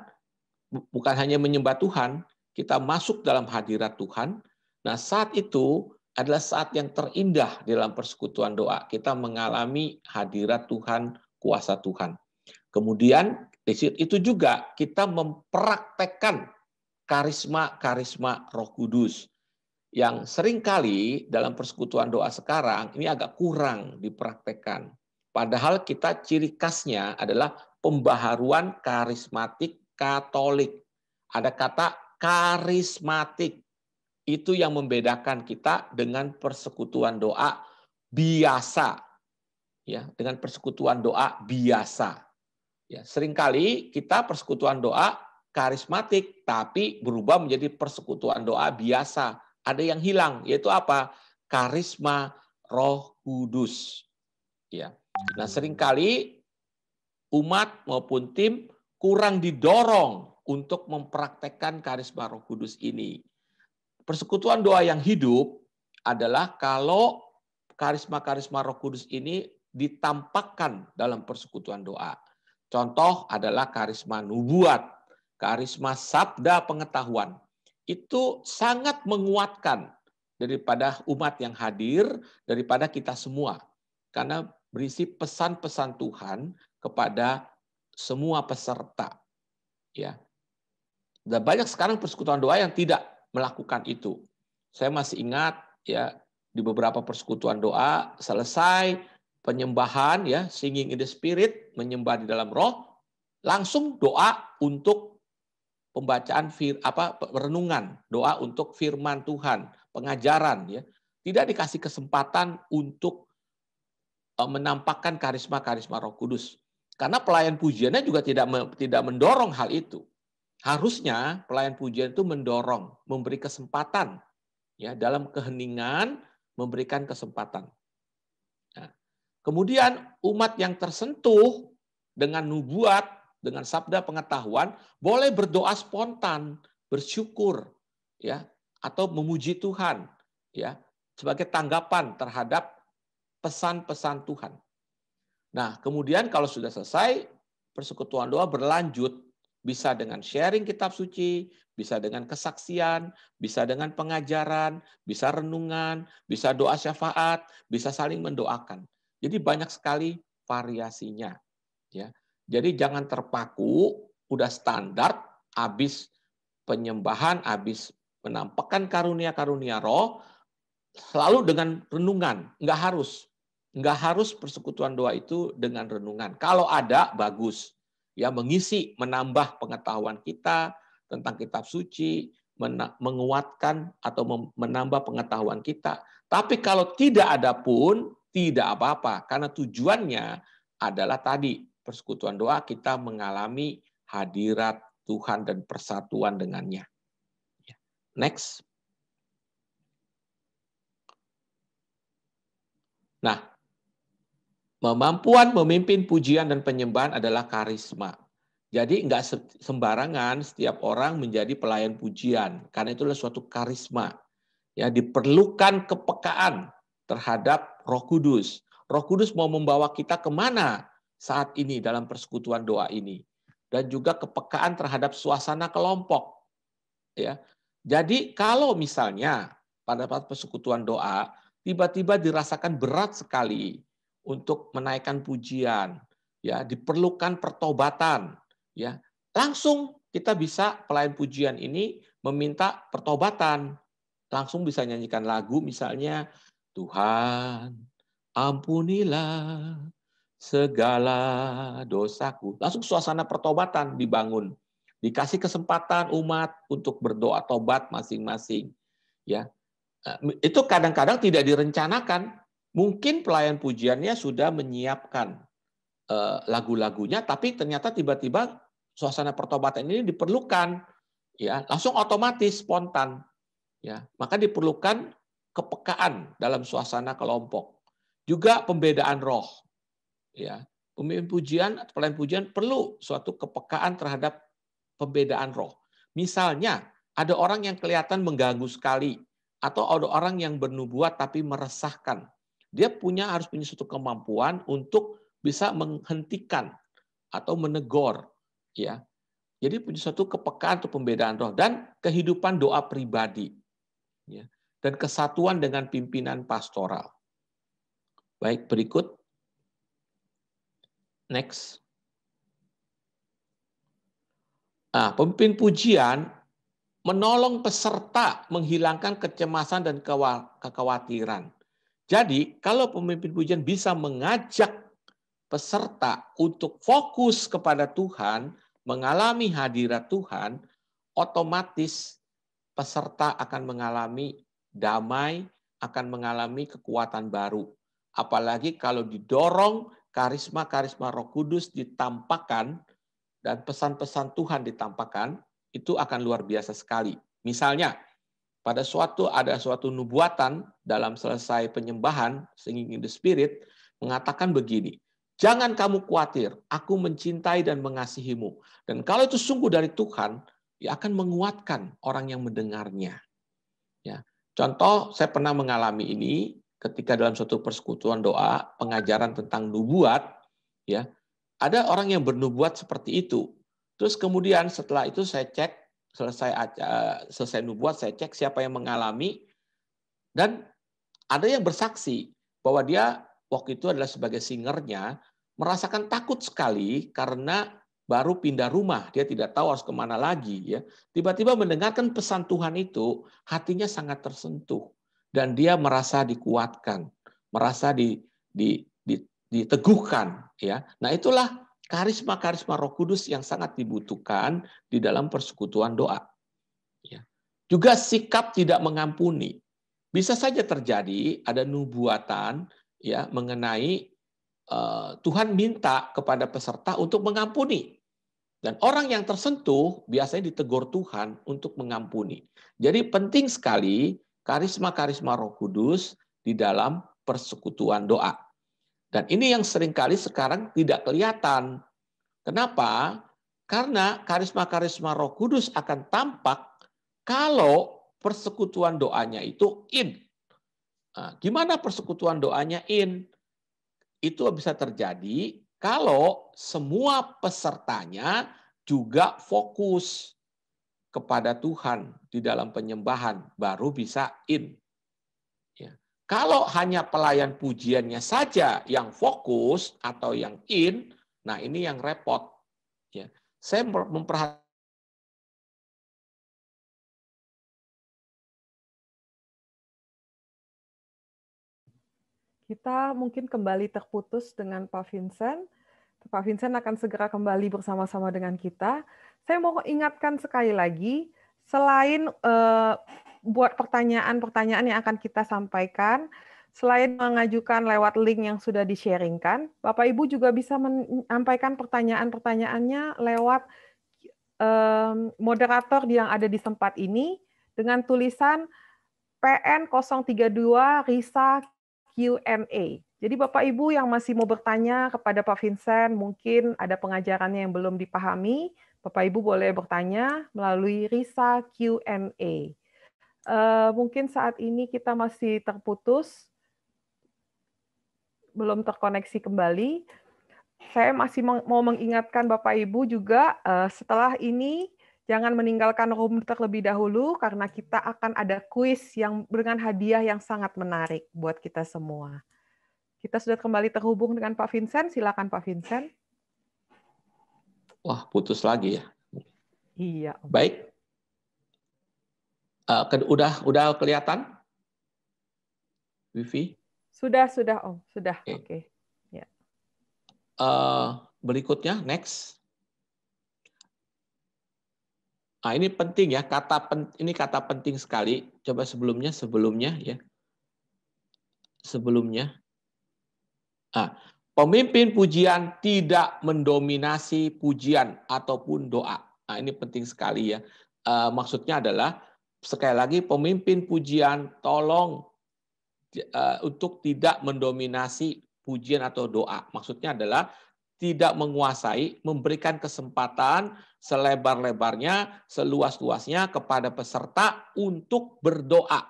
bukan hanya menyembah Tuhan, kita masuk dalam hadirat Tuhan. Nah, saat itu adalah saat yang terindah dalam persekutuan doa. Kita mengalami hadirat Tuhan, kuasa Tuhan. Kemudian itu juga kita mempraktekkan karisma-karisma Roh Kudus yang seringkali dalam persekutuan doa sekarang ini agak kurang dipraktekkan. Padahal kita ciri khasnya adalah pembaharuan karismatik Katolik. Ada kata karismatik. Itu yang membedakan kita dengan persekutuan doa biasa. Ya, dengan persekutuan doa biasa. Ya, seringkali kita persekutuan doa karismatik tapi berubah menjadi persekutuan doa biasa. Ada yang hilang, yaitu apa? Karisma Roh Kudus. Ya. Nah, seringkali umat maupun tim kurang didorong untuk mempraktekkan karisma Roh Kudus ini. Persekutuan doa yang hidup adalah kalau karisma-karisma Roh Kudus ini ditampakkan dalam persekutuan doa. Contoh adalah karisma nubuat, karisma sabda pengetahuan. Itu sangat menguatkan daripada umat yang hadir, daripada kita semua. Karena berisi pesan-pesan Tuhan kepada semua peserta. Ya. Dan banyak sekarang persekutuan doa yang tidak melakukan itu. Saya masih ingat ya, di beberapa persekutuan doa selesai penyembahan ya, singing in the spirit, menyembah di dalam roh, langsung doa untuk pembacaan renungan, doa untuk firman Tuhan, pengajaran ya. Tidak dikasih kesempatan untuk menampakkan karisma-karisma Roh Kudus. Karena pelayan pujiannya juga tidak mendorong hal itu. Harusnya pelayan pujian itu mendorong, memberi kesempatan ya, dalam keheningan memberikan kesempatan. Nah, kemudian umat yang tersentuh dengan nubuat, dengan sabda pengetahuan, boleh berdoa spontan, bersyukur ya, atau memuji Tuhan ya, sebagai tanggapan terhadap pesan-pesan Tuhan. Nah, kemudian kalau sudah selesai, persekutuan doa berlanjut, bisa dengan sharing kitab suci, bisa dengan kesaksian, bisa dengan pengajaran, bisa renungan, bisa doa syafaat, bisa saling mendoakan. Jadi banyak sekali variasinya. Ya. Jadi jangan terpaku, udah standar, habis penyembahan, habis menampakkan karunia-karunia roh, selalu dengan renungan. Nggak harus persekutuan doa itu dengan renungan. Kalau ada, bagus. Ya, mengisi, menambah pengetahuan kita tentang kitab suci, menguatkan atau menambah pengetahuan kita. Tapi kalau tidak ada pun, tidak apa-apa. Karena tujuannya adalah tadi, persekutuan doa kita mengalami hadirat Tuhan dan persatuan dengannya. Next. Nah, kemampuan memimpin pujian dan penyembahan adalah karisma. Jadi enggak sembarangan setiap orang menjadi pelayan pujian, karena itu adalah suatu karisma. Ya, diperlukan kepekaan terhadap Roh Kudus. Roh Kudus mau membawa kita kemana saat ini dalam persekutuan doa ini, dan juga kepekaan terhadap suasana kelompok. Ya, jadi kalau misalnya pada persekutuan doa tiba-tiba dirasakan berat sekali untuk menaikkan pujian, ya diperlukan pertobatan, ya langsung kita bisa pelayan pujian ini meminta pertobatan, langsung bisa nyanyikan lagu misalnya Tuhan ampunilah segala dosaku, langsung suasana pertobatan dibangun, dikasih kesempatan umat untuk berdoa tobat masing-masing, ya itu kadang-kadang tidak direncanakan. Mungkin pelayan pujiannya sudah menyiapkan lagu-lagunya, tapi ternyata tiba-tiba suasana pertobatan ini diperlukan, ya langsung otomatis spontan, ya maka diperlukan kepekaan dalam suasana kelompok, juga pembedaan roh, ya pemimpin pujian atau pelayan pujian perlu suatu kepekaan terhadap pembedaan roh. Misalnya ada orang yang kelihatan mengganggu sekali, atau ada orang yang bernubuat tapi meresahkan. Dia harus punya suatu kemampuan untuk bisa menghentikan atau menegur, ya. Jadi punya suatu kepekaan atau pembedaan roh dan kehidupan doa pribadi, ya. Dan kesatuan dengan pimpinan pastoral. Baik, berikut. Next. Nah, pemimpin pujian menolong peserta menghilangkan kecemasan dan kekhawatiran. Jadi, kalau pemimpin pujian bisa mengajak peserta untuk fokus kepada Tuhan, mengalami hadirat Tuhan, otomatis peserta akan mengalami damai, akan mengalami kekuatan baru. Apalagi kalau didorong karisma-karisma Roh Kudus ditampakkan dan pesan-pesan Tuhan ditampakkan, itu akan luar biasa sekali. Misalnya, ada suatu nubuatan dalam selesai penyembahan, singing in the spirit, mengatakan begini, jangan kamu khawatir, aku mencintai dan mengasihimu. Dan kalau itu sungguh dari Tuhan, dia akan menguatkan orang yang mendengarnya. Ya. Contoh, saya pernah mengalami ini ketika dalam suatu persekutuan doa, pengajaran tentang nubuat, ya, ada orang yang bernubuat seperti itu. Terus kemudian setelah itu saya cek, selesai nubuat, saya cek siapa yang mengalami, dan ada yang bersaksi bahwa dia waktu itu adalah sebagai singernya, merasakan takut sekali karena baru pindah rumah, dia tidak tahu harus kemana lagi. Ya, tiba-tiba mendengarkan pesan Tuhan itu, hatinya sangat tersentuh, dan dia merasa dikuatkan, merasa diteguhkan, ya. Nah, itulah karisma-karisma Roh Kudus yang sangat dibutuhkan di dalam persekutuan doa. Ya. Juga sikap tidak mengampuni. Bisa saja terjadi ada nubuatan ya mengenai Tuhan minta kepada peserta untuk mengampuni. Dan orang yang tersentuh biasanya ditegur Tuhan untuk mengampuni. Jadi penting sekali karisma-karisma Roh Kudus di dalam persekutuan doa. Dan ini yang seringkali sekarang tidak kelihatan. Kenapa? Karena karisma-karisma Roh Kudus akan tampak kalau persekutuan doanya itu in. Nah, gimana persekutuan doanya in? Itu bisa terjadi kalau semua pesertanya juga fokus kepada Tuhan di dalam penyembahan, baru bisa in. Ya. Kalau hanya pelayan pujiannya saja yang fokus atau yang in, nah ini yang repot. Ya. Saya memperhatikan kita mungkin kembali terputus dengan Pak Vincent. Pak Vincent akan segera kembali bersama-sama dengan kita. Saya mau ingatkan sekali lagi, selain buat pertanyaan-pertanyaan yang akan kita sampaikan, selain mengajukan lewat link yang sudah di-sharingkan, Bapak Ibu juga bisa menyampaikan pertanyaan-pertanyaannya lewat moderator yang ada di tempat ini dengan tulisan PN032 Risa Q&A. Jadi Bapak Ibu yang masih mau bertanya kepada Pak Vincent, mungkin ada pengajarannya yang belum dipahami, Bapak Ibu boleh bertanya melalui Risa Q&A. Mungkin saat ini kita masih terputus, belum terkoneksi kembali. Saya masih mau mengingatkan Bapak Ibu juga, setelah ini jangan meninggalkan room terlebih dahulu karena kita akan ada kuis yang dengan hadiah yang sangat menarik buat kita semua. Kita sudah kembali terhubung dengan Pak Vincent. Silakan Pak Vincent. Wah, putus lagi ya. Iya. Baik. Udah kelihatan? Vivi? Sudah Om. Sudah. Oke. Ya. Berikutnya, next. Nah, ini penting ya, ini kata penting sekali. Coba sebelumnya ya. Sebelumnya. Pemimpin pujian tidak mendominasi pujian ataupun doa. Nah, ini penting sekali ya. Maksudnya adalah, sekali lagi, pemimpin pujian tolong untuk tidak mendominasi pujian atau doa. Maksudnya adalah tidak menguasai, memberikan kesempatan selebar-lebarnya, seluas-luasnya kepada peserta untuk berdoa.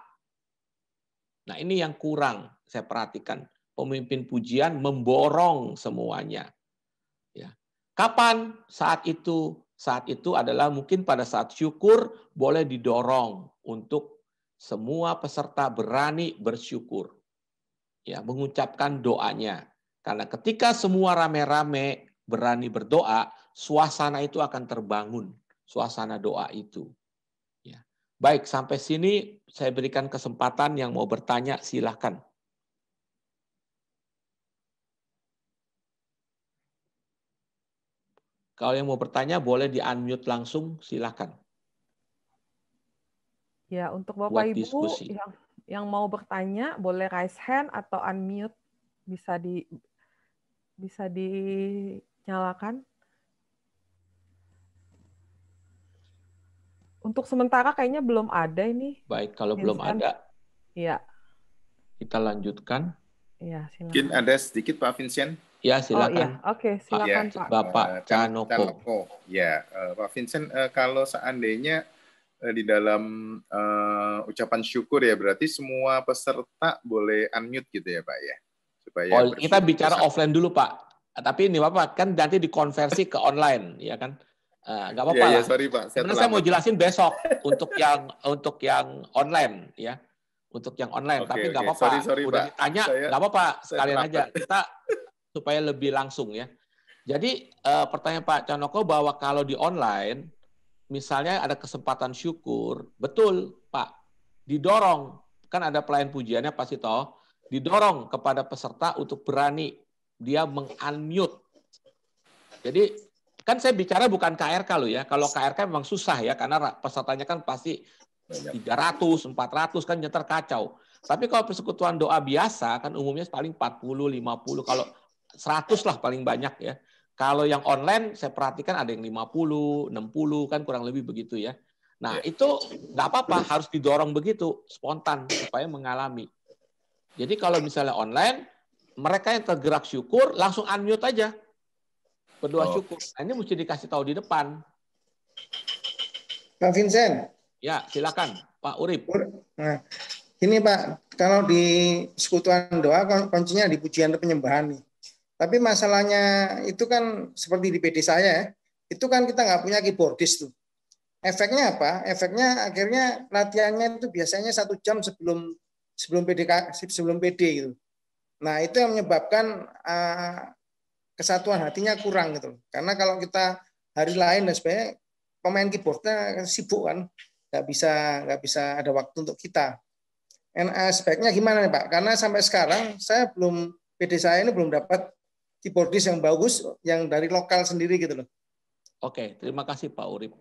Nah, ini yang kurang saya perhatikan. Pemimpin pujian memborong semuanya. Ya. Kapan? Saat itu. Saat itu adalah mungkin pada saat syukur boleh didorong untuk semua peserta berani bersyukur. Ya, mengucapkan doanya. Karena ketika semua rame-rame berani berdoa, suasana itu akan terbangun. Suasana doa itu. Ya. Baik, sampai sini saya berikan kesempatan yang mau bertanya, silakan. Kalau yang mau bertanya boleh di-unmute langsung, silakan. Ya, untuk Bapak Ibu yang mau bertanya boleh raise hand atau unmute, bisa dinyalakan. Untuk sementara kayaknya belum ada ini. Baik, kalau belum ada, ya. Kita lanjutkan. Ya, silakan. Mungkin ada sedikit Pak Vincent. Ya, silakan. Oh, iya. Oke, silakan ya, Pak. Bapak Canoko. Ya, Pak Vincent, kalau seandainya di dalam ucapan syukur ya, berarti semua peserta boleh unmute gitu ya Pak ya? Supaya kita bicara offline dulu Pak. Tapi ini Bapak kan nanti dikonversi ke online, ya kan? Nggak apa-apa lah. Sorry Pak. Sebenarnya saya mau jelasin besok untuk yang online, ya. Untuk yang online, tapi nggak apa-apa. Sorry, udah Pak. Ditanya, nggak apa-apa. Sekalian aja kita supaya lebih langsung ya. Jadi pertanyaan Pak Canoko bahwa kalau di online, misalnya ada kesempatan syukur, betul Pak, didorong, kan ada pelayan pujiannya pasti toh, didorong kepada peserta untuk berani dia meng-unmute. Jadi kan saya bicara bukan KRK loh ya. Kalau KRK memang susah ya, karena pesertanya kan pasti 300, 400 kan nyetar kacau. Tapi kalau persekutuan doa biasa kan umumnya paling 40, 50, kalau 100 lah paling banyak ya. Kalau yang online saya perhatikan ada yang 50, 60 kan kurang lebih begitu ya. Nah itu nggak apa-apa, harus didorong begitu, spontan supaya mengalami. Jadi kalau misalnya online, mereka yang tergerak syukur langsung unmute aja. Berdoa syukur. Nah, ini mesti dikasih tahu di depan. Pak Vincent. Ya, silakan Pak Urip. Nah, ini Pak, kalau di persekutuan doa kuncinya di pujian dan penyembahan nih. Tapi masalahnya itu kan seperti di PD saya, itu kan kita nggak punya keyboardis tuh. Efeknya apa? Efeknya akhirnya latihannya itu biasanya 1 jam sebelum PD gitu. Nah itu yang menyebabkan kesatuan hatinya kurang gitu. Karena kalau kita hari lain dan sebagainya, pemain keyboardnya sibuk kan, nggak bisa ada waktu untuk kita. Sebaiknya gimana nih Pak? Karena sampai sekarang PD saya ini belum dapat keyboardis yang bagus, yang dari lokal sendiri gitu loh. Oke, terima kasih Pak Urip.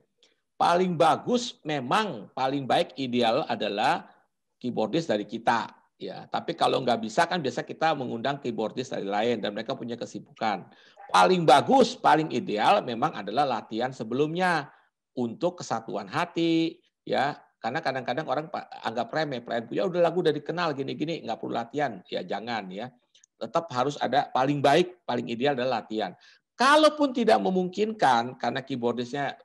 Paling bagus memang paling baik ideal adalah keyboardis dari kita. Ya, tapi kalau nggak bisa kan biasa kita mengundang keyboardis dari lain dan mereka punya kesibukan. Paling bagus, paling ideal memang adalah latihan sebelumnya untuk kesatuan hati, ya. Karena kadang-kadang orang anggap remeh, ya udah lagu udah dikenal gini-gini, nggak perlu latihan. Ya jangan ya. Tetap harus ada paling baik, paling ideal adalah latihan. Kalaupun tidak memungkinkan karena keyboardisnya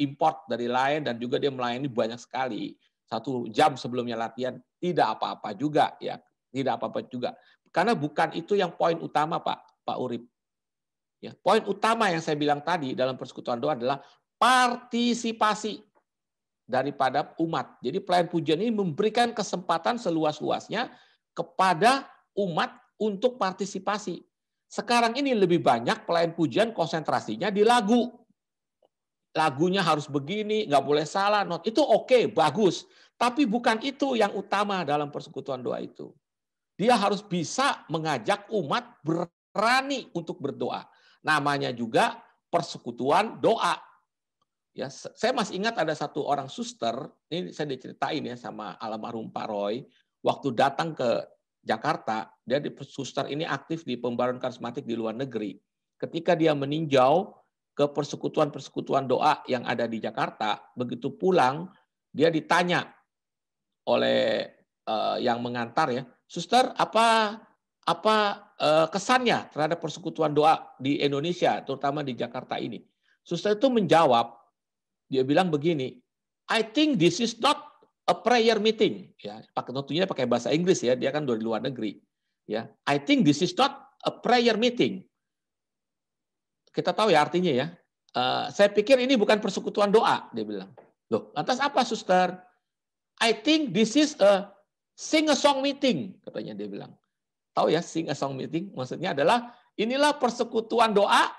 import dari lain dan juga dia melayani banyak sekali. 1 jam sebelumnya latihan, tidak apa-apa juga ya, tidak apa-apa juga. Karena bukan itu yang poin utama Pak Urip. Ya, poin utama yang saya bilang tadi dalam persekutuan doa adalah partisipasi daripada umat. Jadi pelayan pujian ini memberikan kesempatan seluas-luasnya kepada umat untuk partisipasi. Sekarang ini lebih banyak pelayan pujian konsentrasinya di lagu. Lagunya harus begini, nggak boleh salah, not itu oke, bagus. Tapi bukan itu yang utama dalam persekutuan doa itu. Dia harus bisa mengajak umat berani untuk berdoa. Namanya juga persekutuan doa. Ya, saya masih ingat ada satu orang suster, ini saya diceritain ya sama almarhum Pak Roy, waktu datang ke Jakarta, dia suster ini aktif di pembaruan karismatik di luar negeri. Ketika dia meninjau ke persekutuan-persekutuan doa yang ada di Jakarta, begitu pulang dia ditanya oleh yang mengantar ya, suster apa kesannya terhadap persekutuan doa di Indonesia, terutama di Jakarta ini. Suster itu menjawab, dia bilang begini, I think this is not a prayer meeting. Ya, tentunya pakai bahasa Inggris ya, dia kan dari luar negeri. Ya, I think this is not a prayer meeting. Kita tahu ya artinya ya. Saya pikir ini bukan persekutuan doa, dia bilang. Loh, lantas apa, suster? I think this is a sing a song meeting, katanya dia bilang. Tahu ya, sing a song meeting maksudnya adalah inilah persekutuan doa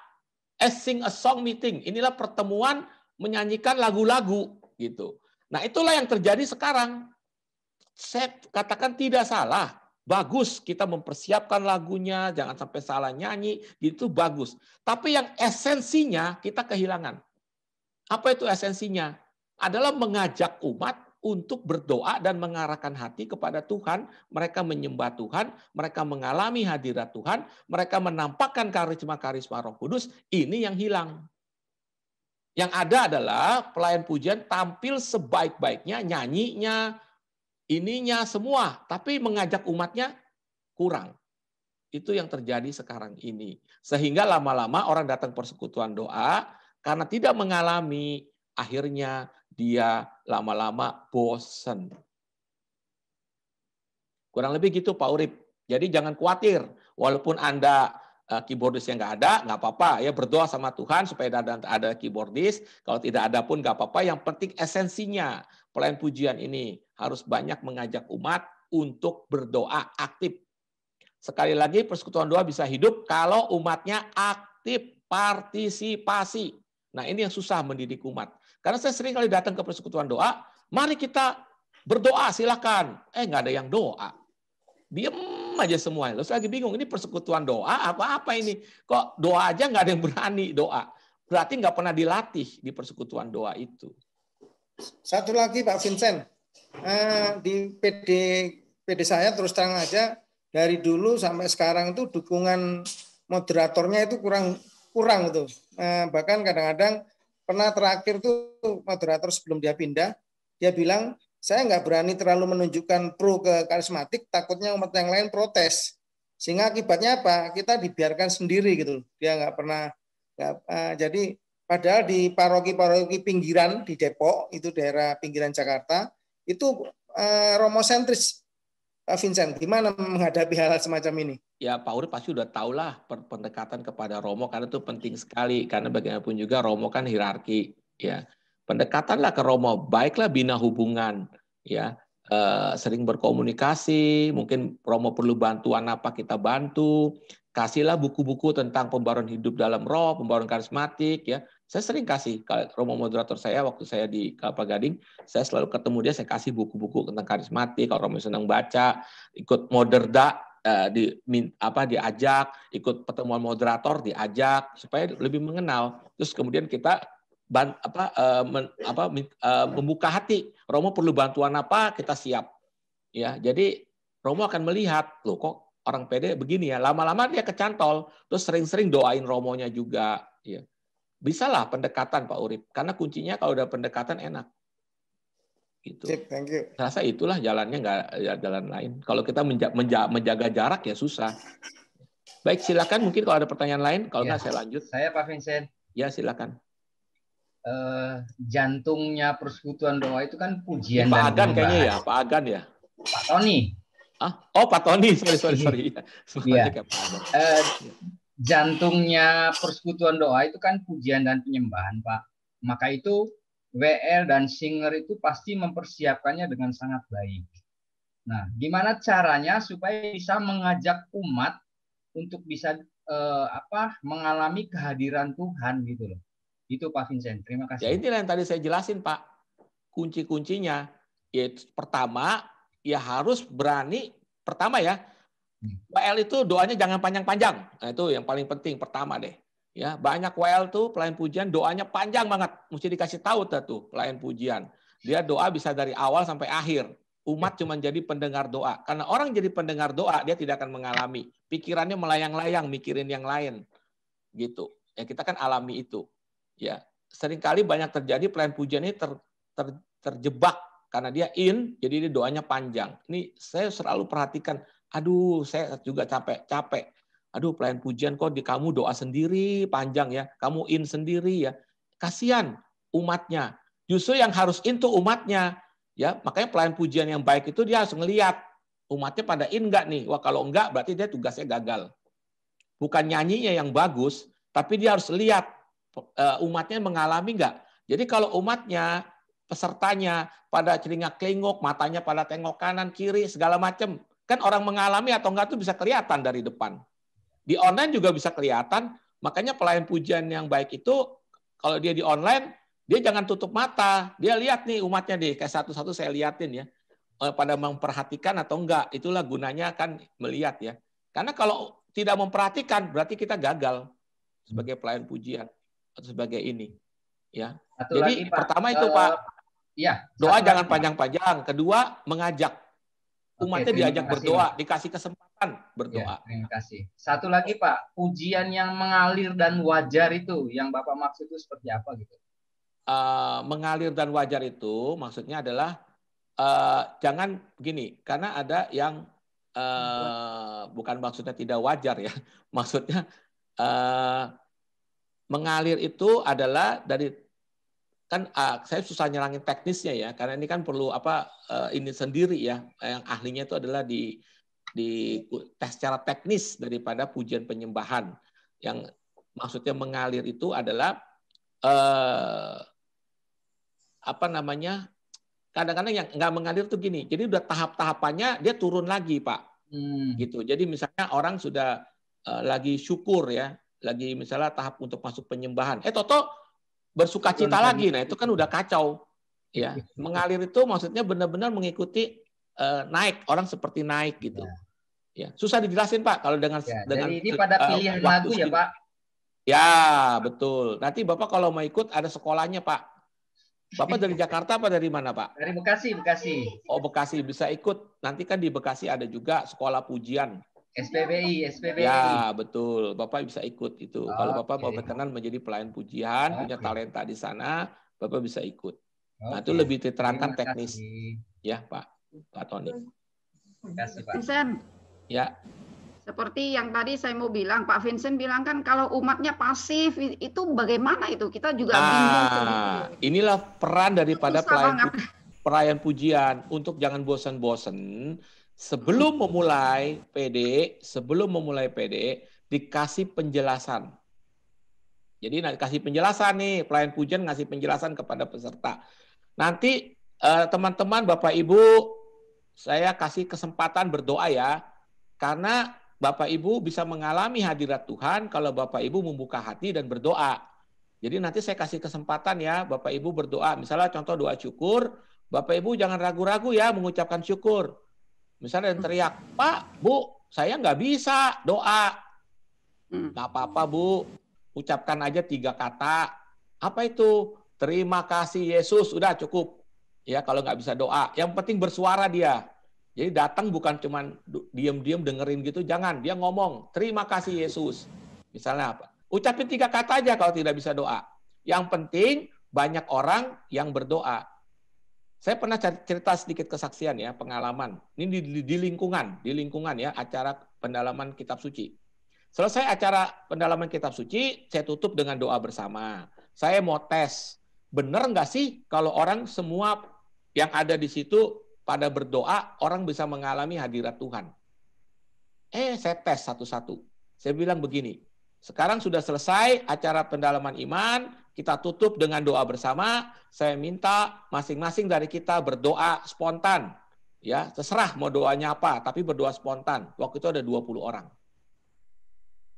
as sing a song meeting. Inilah pertemuan menyanyikan lagu-lagu gitu. Nah, itulah yang terjadi sekarang. Saya katakan tidak salah. Bagus kita mempersiapkan lagunya, jangan sampai salah nyanyi, gitu bagus. Tapi yang esensinya kita kehilangan. Apa itu esensinya? Adalah mengajak umat untuk berdoa dan mengarahkan hati kepada Tuhan. Mereka menyembah Tuhan, mereka mengalami hadirat Tuhan, mereka menampakkan karisma-karisma Roh Kudus. Ini yang hilang. Yang ada adalah pelayan pujian tampil sebaik-baiknya, nyanyinya, ininya semua, tapi mengajak umatnya kurang. Itu yang terjadi sekarang ini. Sehingga lama-lama orang datang persekutuan doa, karena tidak mengalami, akhirnya dia lama-lama bosen. Kurang lebih gitu Pak Urip. Jadi jangan khawatir, walaupun Anda keyboardis yang nggak ada, nggak apa-apa. Ya berdoa sama Tuhan supaya ada keyboardis. Kalau tidak ada pun nggak apa-apa. Yang penting esensinya, pelayan pujian ini harus banyak mengajak umat untuk berdoa aktif. Sekali lagi persekutuan doa bisa hidup kalau umatnya aktif, partisipasi. Nah ini yang susah mendidik umat. Karena saya sering kali datang ke persekutuan doa, mari kita berdoa silakan. Nggak ada yang doa. Diem aja semua. Terus lagi bingung, ini persekutuan doa apa ini? Kok doa aja nggak ada yang berani doa? Berarti nggak pernah dilatih di persekutuan doa itu. Satu lagi Pak Vincent, di PD saya terus terang aja, dari dulu sampai sekarang itu dukungan moderatornya itu kurang tuh. Bahkan kadang-kadang pernah terakhir tuh moderator sebelum dia pindah, dia bilang, saya nggak berani terlalu menunjukkan pro ke karismatik, takutnya umat yang lain protes. Sehingga akibatnya apa? Kita dibiarkan sendiri gitu. Dia nggak pernah. Jadi padahal di paroki-paroki pinggiran di Depok, itu daerah pinggiran Jakarta, itu romosentris. Pak Vincent, gimana menghadapi hal semacam ini? Ya Pak Urip pasti udah tahu lah pendekatan kepada Romo, karena itu penting sekali. Karena bagaimanapun juga Romo kan hierarki. Ya, pendekatanlah ke Romo, baiklah bina hubungan, ya, sering berkomunikasi, mungkin Romo perlu bantuan apa kita bantu, kasihlah buku-buku tentang pembaruan hidup dalam roh, pembaruan karismatik, ya. Saya sering kasih, kalau Romo moderator saya waktu saya di Kelapa Gading, saya selalu ketemu dia, saya kasih buku-buku tentang karismatik. Kalau Romo senang baca, ikut moderda, diajak, ikut pertemuan moderator diajak supaya lebih mengenal. Terus kemudian kita membuka hati. Romo perlu bantuan apa, kita siap. Ya, jadi Romo akan melihat, loh kok orang PD begini ya. Lama-lama dia kecantol, terus sering-sering doain Romonya juga. Ya. Bisalah pendekatan Pak Urip, karena kuncinya kalau udah pendekatan enak. Gitu. Thank you. Rasa itulah jalannya, nggak ya, jalan lain. Kalau kita menjaga jarak ya susah. Baik, silakan mungkin kalau ada pertanyaan lain. Kalau nggak saya lanjut. Saya Pak Vincent. Ya silakan. Jantungnya persekutuan doa itu kan pujian Pak dan Agan kayaknya ya, Pak Agan ya. Pak Tony. Oh Pak Tony, sorry. Iya. Jantungnya persekutuan doa itu kan pujian dan penyembahan, Pak. Maka itu WL dan singer itu pasti mempersiapkannya dengan sangat baik. Nah, gimana caranya supaya bisa mengajak umat untuk bisa mengalami kehadiran Tuhan gitu loh. Itu Pak Vincent. Terima kasih. Ya inilah yang tadi saya jelasin, Pak. Kunci-kuncinya yaitu pertama ya harus berani. Pertama ya, WL itu doanya jangan panjang-panjang. Nah, itu yang paling penting pertama deh. Ya, banyak WL tuh pelayan pujian doanya panjang banget. Mesti dikasih tahu tuh pelayan pujian. Dia doa bisa dari awal sampai akhir. Umat cuma jadi pendengar doa. Karena orang jadi pendengar doa, dia tidak akan mengalami. Pikirannya melayang-layang, mikirin yang lain. Gitu. Ya, kita kan alami itu. Ya, seringkali banyak terjadi pelayan pujian ini terjebak karena dia jadi dia doanya panjang. Ini saya selalu perhatikan. Aduh, saya juga capek. Aduh, pelayan pujian kok di kamu doa sendiri panjang ya. Kamu sendiri ya. Kasihan umatnya. Justru yang harus tuh umatnya. Ya, makanya pelayan pujian yang baik itu dia harus ngelihat umatnya pada enggak nih. Wah, kalau enggak berarti dia tugasnya gagal. Bukan nyanyinya yang bagus, tapi dia harus lihat umatnya mengalami enggak. Jadi kalau umatnya, pesertanya pada celingak-celinguk, matanya pada tengok kanan kiri segala macam. Kan orang mengalami atau enggak itu bisa kelihatan dari depan. Di online juga bisa kelihatan, makanya pelayan pujian yang baik itu, kalau dia di online, dia jangan tutup mata. Dia lihat nih umatnya deh, kayak satu-satu saya liatin ya. Pada memperhatikan atau enggak, itulah gunanya kan melihat ya. Karena kalau tidak memperhatikan, berarti kita gagal sebagai pelayan pujian atau sebagai ini. Ya. Jadi lagi, pertama itu Pak, ya, doa jangan panjang-panjang. Kedua, mengajak. Umatnya diajak berdoa, dikasih kesempatan berdoa. Ya, terima kasih. Satu lagi Pak, pujian yang mengalir dan wajar itu, yang Bapak maksud itu seperti apa gitu? Mengalir dan wajar itu maksudnya adalah jangan begini, karena ada yang bukan maksudnya tidak wajar ya, maksudnya mengalir itu adalah dari kan saya susah nyerangin teknisnya ya, karena ini kan perlu ini sendiri ya, yang ahlinya itu adalah di tes secara teknis daripada pujian penyembahan. Yang maksudnya mengalir itu adalah kadang-kadang yang nggak mengalir tuh gini, jadi udah tahap-tahapannya dia turun lagi Pak, gitu. Jadi misalnya orang sudah lagi syukur ya, lagi misalnya tahap untuk masuk penyembahan, toto bersukacita lagi, nah itu kan udah kacau ya. Mengalir itu maksudnya benar-benar mengikuti naik, orang seperti naik gitu Ya, susah dijelasin Pak kalau dengan Ya, dengan jadi ini pada pilihan lagu ya Pak? Ya, betul. Nanti Bapak kalau mau ikut ada sekolahnya Pak. Bapak dari Jakarta apa dari mana Pak? Dari Bekasi, Bekasi. Oh Bekasi, bisa ikut. Nanti kan di Bekasi ada juga sekolah pujian. SPBI, SPBI. Ya, betul. Bapak bisa ikut itu. Kalau Bapak mau berkenan menjadi pelayan pujian, punya talenta di sana, Bapak bisa ikut. Nah, itu lebih diterangkan teknis. Ya, Pak Tony. Terima kasih, Pak. Vincent. Ya. Seperti yang tadi saya mau bilang, Pak Vincent bilang kan kalau umatnya pasif, itu bagaimana itu? Kita juga bingung. Inilah peran daripada pelayan pujian untuk jangan bosan-bosan. Sebelum memulai PD, dikasih penjelasan. Jadi kasih penjelasan nih, pelayan pujian ngasih penjelasan kepada peserta. Nanti teman-teman, Bapak Ibu, saya kasih kesempatan berdoa ya, karena Bapak Ibu bisa mengalami hadirat Tuhan kalau Bapak Ibu membuka hati dan berdoa. Jadi nanti saya kasih kesempatan ya, Bapak Ibu berdoa. Misalnya contoh doa syukur, Bapak Ibu jangan ragu-ragu ya mengucapkan syukur. Misalnya yang teriak, Pak, Bu, saya nggak bisa doa. Nggak apa-apa, Bu. Ucapkan aja 3 kata. Apa itu? Terima kasih Yesus. Udah cukup. Ya, kalau nggak bisa doa. Yang penting bersuara dia. Jadi datang bukan cuma diam-diam dengerin gitu. Jangan. Dia ngomong, terima kasih Yesus. Misalnya apa? Ucapin 3 kata aja kalau tidak bisa doa. Yang penting banyak orang yang berdoa. Saya pernah cerita sedikit kesaksian ya, pengalaman. Ini di lingkungan ya, acara pendalaman kitab suci. Selesai acara pendalaman kitab suci, saya tutup dengan doa bersama. Saya mau tes, benar nggak sih kalau orang semua yang ada di situ pada berdoa, orang bisa mengalami hadirat Tuhan. Saya tes satu-satu. Saya bilang begini, sekarang sudah selesai acara pendalaman iman, kita tutup dengan doa bersama. Saya minta masing-masing dari kita berdoa spontan. Ya, terserah mau doanya apa, tapi berdoa spontan. Waktu itu ada 20 orang.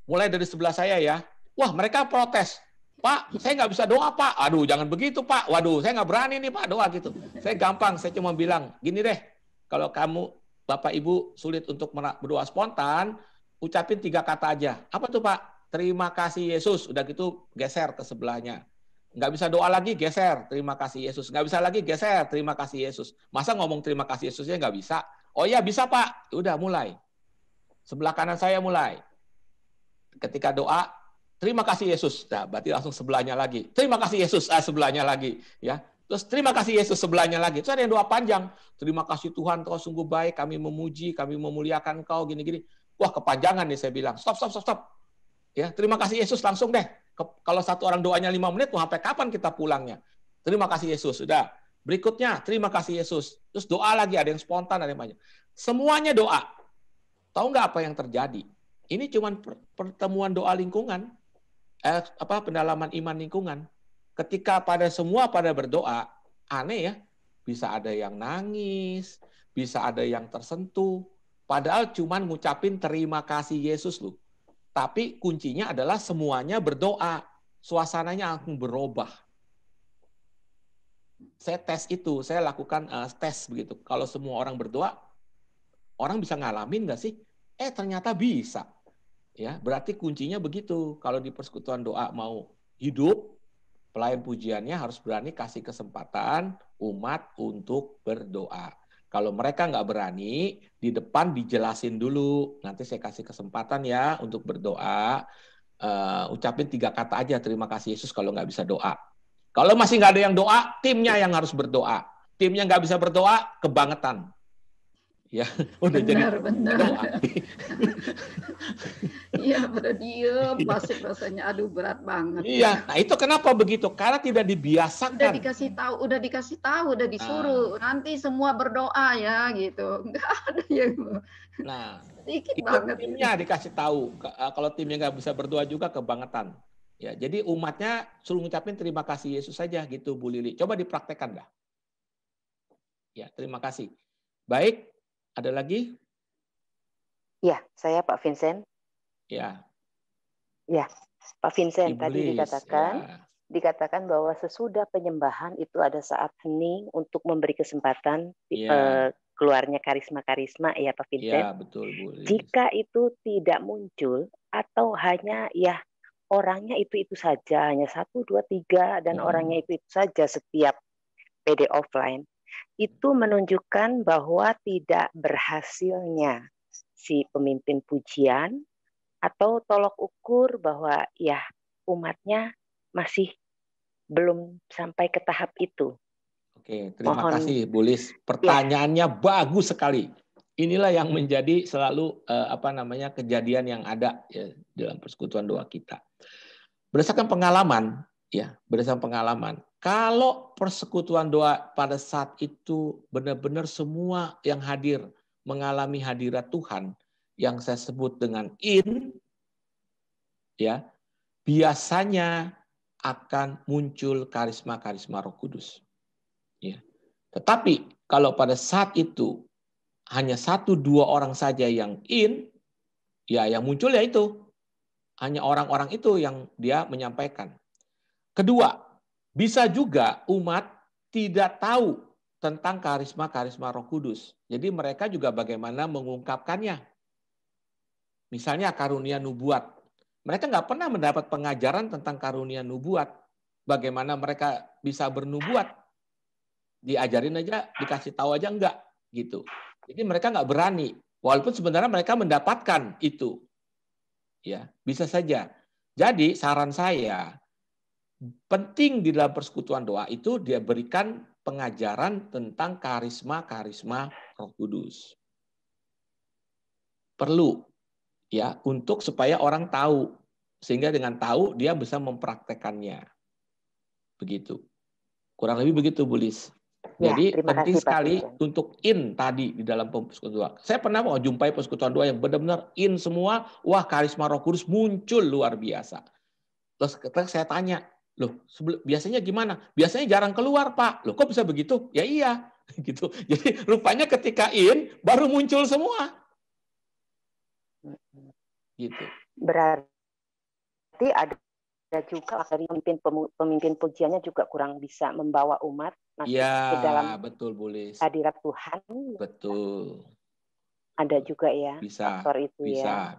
Mulai dari sebelah saya ya. Wah, mereka protes. Pak, saya nggak bisa doa, Pak. Aduh, jangan begitu, Pak. Waduh, saya nggak berani nih, Pak, doa gitu. Saya gampang, saya cuma bilang, gini deh, kalau kamu, Bapak Ibu, sulit untuk berdoa spontan, ucapin 3 kata aja. Apa tuh, Pak? Terima kasih Yesus. Udah gitu, geser ke sebelahnya. Nggak bisa doa lagi, geser. Terima kasih Yesus. Nggak bisa lagi, geser. Terima kasih Yesus. Masa ngomong terima kasih Yesusnya nggak bisa? Oh iya, bisa, Pak. Udah, mulai. Sebelah kanan saya mulai. Ketika doa, terima kasih Yesus. Nah, berarti langsung sebelahnya lagi. Terima kasih Yesus, sebelahnya lagi. Ya. Terus terima kasih Yesus sebelahnya lagi. Terus ada yang doa panjang. Terima kasih Tuhan, Kau sungguh baik. Kami memuji, kami memuliakan Kau, gini-gini. Wah, kepanjangan nih saya bilang. Stop. Ya, terima kasih Yesus langsung deh. Kalau satu orang doanya 5 menit, mau sampai kapan kita pulangnya? Terima kasih Yesus. Sudah. Berikutnya, terima kasih Yesus. Terus doa lagi, ada yang spontan, ada yang banyak. Semuanya doa. Tahu nggak apa yang terjadi? Ini cuma pertemuan doa lingkungan, pendalaman iman lingkungan. Ketika semua pada berdoa, aneh ya, bisa ada yang nangis, bisa ada yang tersentuh, padahal cuma ngucapin terima kasih Yesus loh. Tapi kuncinya adalah semuanya berdoa, suasananya langsung berubah. Saya tes itu, saya lakukan tes begitu. Kalau semua orang berdoa, orang bisa ngalamin nggak sih? Ternyata bisa. Ya, berarti kuncinya begitu. Kalau di persekutuan doa mau hidup, pelayan pujiannya harus berani kasih kesempatan umat untuk berdoa. Kalau mereka nggak berani, di depan dijelasin dulu. Nanti saya kasih kesempatan ya untuk berdoa. Ucapin 3 kata aja, terima kasih Yesus kalau nggak bisa doa. Kalau masih nggak ada yang doa, timnya yang harus berdoa. Timnya nggak bisa berdoa, kebangetan. Ya, udah benar. doa. Iya, pada diem, pasif rasanya, aduh berat banget. Iya, nah itu kenapa begitu? Karena tidak dibiasakan. Udah dikasih tahu, udah disuruh. Nanti semua berdoa ya, gitu. Nggak ada yang. Nah, sedikit itu banget. timnya dikasih tahu. Kalau timnya nggak bisa berdoa juga kebangetan. Ya, jadi umatnya suruh ngucapin terima kasih Yesus saja gitu, Bu Lili. Coba dipraktekkan dah. Ya, terima kasih. Baik, ada lagi? Ya, saya Pak Vincent. Ya. Ya, Pak Vincent, Ibu tadi Liz, dikatakan bahwa sesudah penyembahan itu ada saat hening untuk memberi kesempatan keluarnya karisma-karisma ya Pak Vincent. Ya, betul Bu. Jika itu tidak muncul atau hanya ya orangnya itu saja, hanya 1, 2, 3 dan orangnya itu saja setiap PD offline, itu menunjukkan bahwa tidak berhasilnya si pemimpin pujian atau tolok ukur bahwa ya umatnya masih belum sampai ke tahap itu. Oke, terima kasih Bu Lis. Pertanyaannya bagus sekali. Inilah yang menjadi selalu kejadian yang ada ya, dalam persekutuan doa kita. Berdasarkan pengalaman, kalau persekutuan doa pada saat itu benar-benar semua yang hadir mengalami hadirat Tuhan, yang saya sebut dengan ya, biasanya akan muncul karisma-karisma Roh Kudus. Ya. Tetapi kalau pada saat itu hanya 1-2 orang saja yang ya yang muncul ya itu hanya orang-orang itu yang dia menyampaikan. Kedua, bisa juga umat tidak tahu tentang karisma-karisma Roh Kudus. Jadi mereka juga bagaimana mengungkapkannya. Misalnya karunia nubuat. Mereka nggak pernah mendapat pengajaran tentang karunia nubuat. Bagaimana mereka bisa bernubuat. Diajarin aja, dikasih tahu aja enggak. Gitu. Jadi mereka nggak berani. Walaupun sebenarnya mereka mendapatkan itu. Ya, bisa saja. Jadi saran saya, penting di dalam persekutuan doa itu dia berikan pengajaran tentang karisma-karisma Roh Kudus. Perlu ya untuk supaya orang tahu, sehingga dengan tahu dia bisa mempraktekannya. Begitu. Kurang lebih begitu Bu Lis. Jadi penting sekali untuk tadi di dalam persekutuan doa. Saya pernah mau jumpai persekutuan doa yang benar-benar semua, wah karisma Roh Kudus muncul luar biasa. Terus saya tanya, loh biasanya gimana? Biasanya jarang keluar Pak. Loh kok bisa begitu? Ya iya. Gitu. Jadi rupanya ketika baru muncul semua. Gitu. Berarti ada juga dari pemimpin pujiannya juga kurang bisa membawa umat masuk ke dalam betul, hadirat Tuhan. Betul. Ada juga ya faktor itu bisa.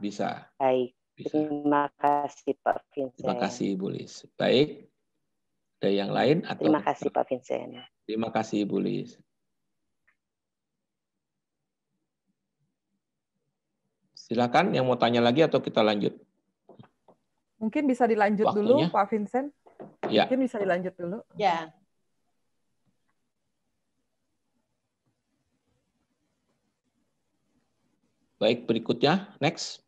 Baik. Bisa. Terima kasih Pak Vincent. Terima kasih Bu Lis. Baik. Ada yang lain atau? Terima kasih Pak Vincent. Terima kasih Bu Lis. Silakan yang mau tanya lagi atau kita lanjut? Mungkin bisa dilanjut dulu, Pak Vincent. Ya. Mungkin bisa dilanjut dulu. Ya. Baik, berikutnya. Next.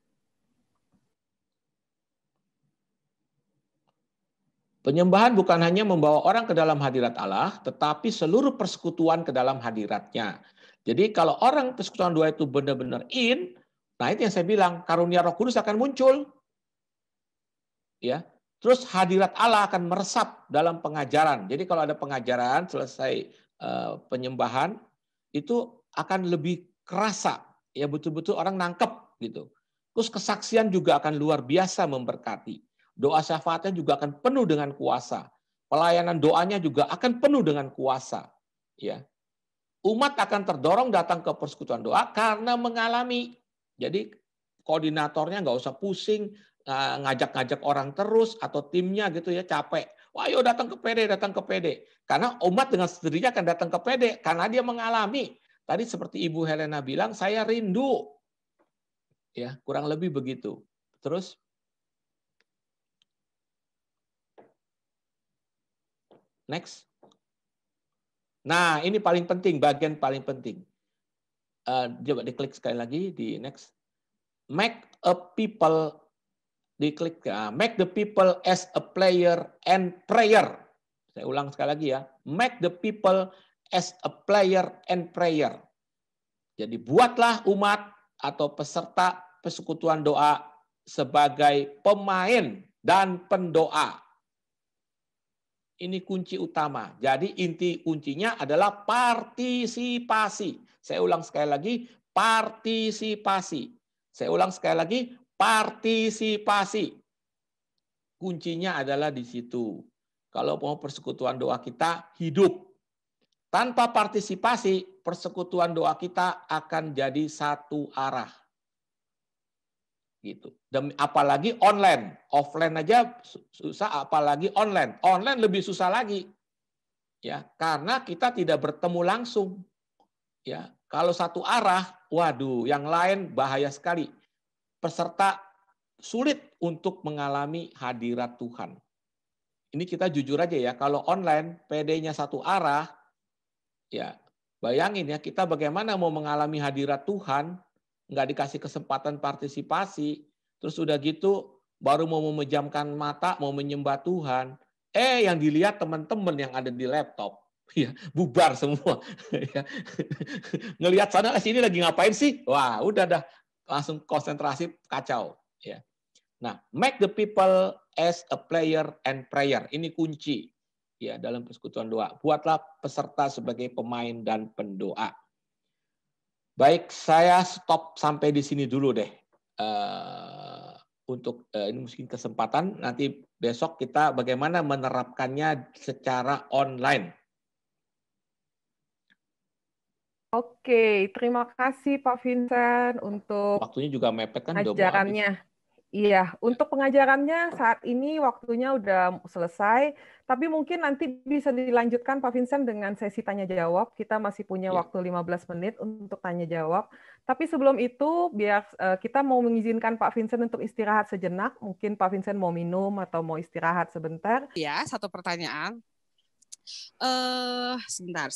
Penyembahan bukan hanya membawa orang ke dalam hadirat Allah, tetapi seluruh persekutuan ke dalam hadiratnya. Jadi kalau orang persekutuan doa itu benar-benar nah itu yang saya bilang, karunia Roh Kudus akan muncul. Ya, terus hadirat Allah akan meresap dalam pengajaran. Jadi kalau ada pengajaran selesai penyembahan itu akan lebih kerasa, ya betul-betul orang nangkep gitu. Terus kesaksian juga akan luar biasa memberkati. Doa syafaatnya juga akan penuh dengan kuasa. Pelayanan doanya juga akan penuh dengan kuasa. Ya, umat akan terdorong datang ke persekutuan doa karena mengalami. Jadi koordinatornya nggak usah pusing. Ngajak-ngajak orang terus atau timnya gitu ya capek. Wah, ayo datang ke PD. Karena umat dengan sendirinya akan datang ke PD karena dia mengalami. Tadi seperti Ibu Helena bilang, saya rindu. Ya, kurang lebih begitu. Terus next. Nah, ini paling penting, bagian paling penting. Coba diklik sekali lagi di next. Make a people diklik make the people as a player and prayer. Saya ulang sekali lagi ya. Make the people as a player and prayer. Jadi buatlah umat atau peserta persekutuan doa sebagai pemain dan pendoa. Ini kunci utama. Jadi inti kuncinya adalah partisipasi. Saya ulang sekali lagi, partisipasi. Saya ulang sekali lagi, partisipasi. Kuncinya adalah di situ. Kalau mau persekutuan doa kita hidup. Tanpa partisipasi, persekutuan doa kita akan jadi satu arah. Gitu. Dan apalagi online, offline aja susah, apalagi online. Online lebih susah lagi, ya, karena kita tidak bertemu langsung. Ya, kalau satu arah, waduh, yang lain bahaya sekali. Peserta sulit untuk mengalami hadirat Tuhan. Ini kita jujur aja ya, kalau online PD-nya satu arah, ya bayangin ya, kita bagaimana mau mengalami hadirat Tuhan, nggak dikasih kesempatan partisipasi, terus udah gitu baru mau memejamkan mata, mau menyembah Tuhan, yang dilihat teman-teman yang ada di laptop, ya bubar semua. Ngelihat sana sini lagi ngapain sih? Wah, udah dah langsung konsentrasi kacau. Ya. Nah, make the people as a player and prayer. Ini kunci ya dalam persekutuan doa. Buatlah peserta sebagai pemain dan pendoa. Baik, saya stop sampai di sini dulu deh. Untuk ini mungkin kesempatan, nanti besok kita bagaimana menerapkannya secara online. Oke, terima kasih Pak Vincent untuk waktunya juga mepet kan, udah mau habis. pengajarannya. Iya, untuk pengajarannya saat ini waktunya udah selesai, tapi mungkin nanti bisa dilanjutkan Pak Vincent dengan sesi tanya jawab. Kita masih punya waktu 15 menit untuk tanya jawab. Tapi sebelum itu, biar kita mau mengizinkan Pak Vincent untuk istirahat sejenak. Mungkin Pak Vincent mau minum atau mau istirahat sebentar. Ya, satu pertanyaan. Sebentar.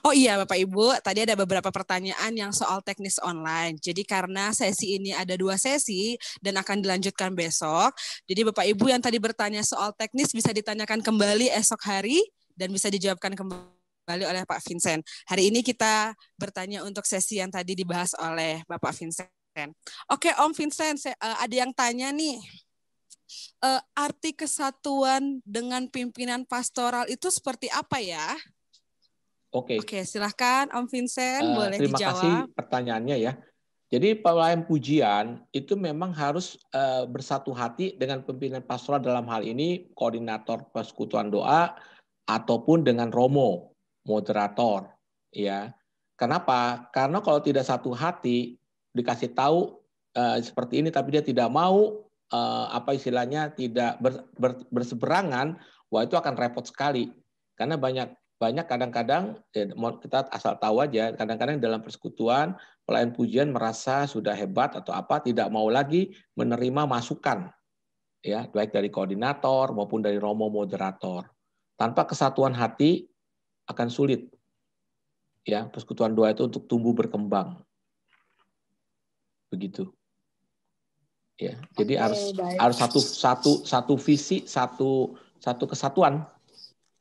Oh iya Bapak Ibu, tadi ada beberapa pertanyaan yang soal teknis online. Jadi karena sesi ini ada 2 sesi dan akan dilanjutkan besok. Jadi Bapak Ibu yang tadi bertanya soal teknis bisa ditanyakan kembali esok hari dan bisa dijawabkan kembali oleh Pak Vincent. Hari ini kita bertanya untuk sesi yang tadi dibahas oleh Bapak Vincent. Oke Om Vincent, ada yang tanya nih. Arti kesatuan dengan pimpinan pastoral itu seperti apa ya? Oke, silahkan Om Vincent boleh terima dijawab. kasih pertanyaannya ya. Jadi pelayan pujian itu memang harus bersatu hati dengan pimpinan pastoral, dalam hal ini koordinator persekutuan doa ataupun dengan romo, moderator. Ya, kenapa? Karena kalau tidak satu hati, dikasih tahu seperti ini tapi dia tidak mau, apa istilahnya, tidak berseberangan, wah itu akan repot sekali. Karena banyak kadang-kadang, kita asal tahu aja, kadang-kadang dalam persekutuan pelayan pujian merasa sudah hebat atau apa, tidak mau lagi menerima masukan, ya baik dari koordinator maupun dari romo moderator. Tanpa kesatuan hati akan sulit, ya persekutuan doa itu untuk tumbuh berkembang. Begitu. Ya, jadi harus satu visi, satu kesatuan.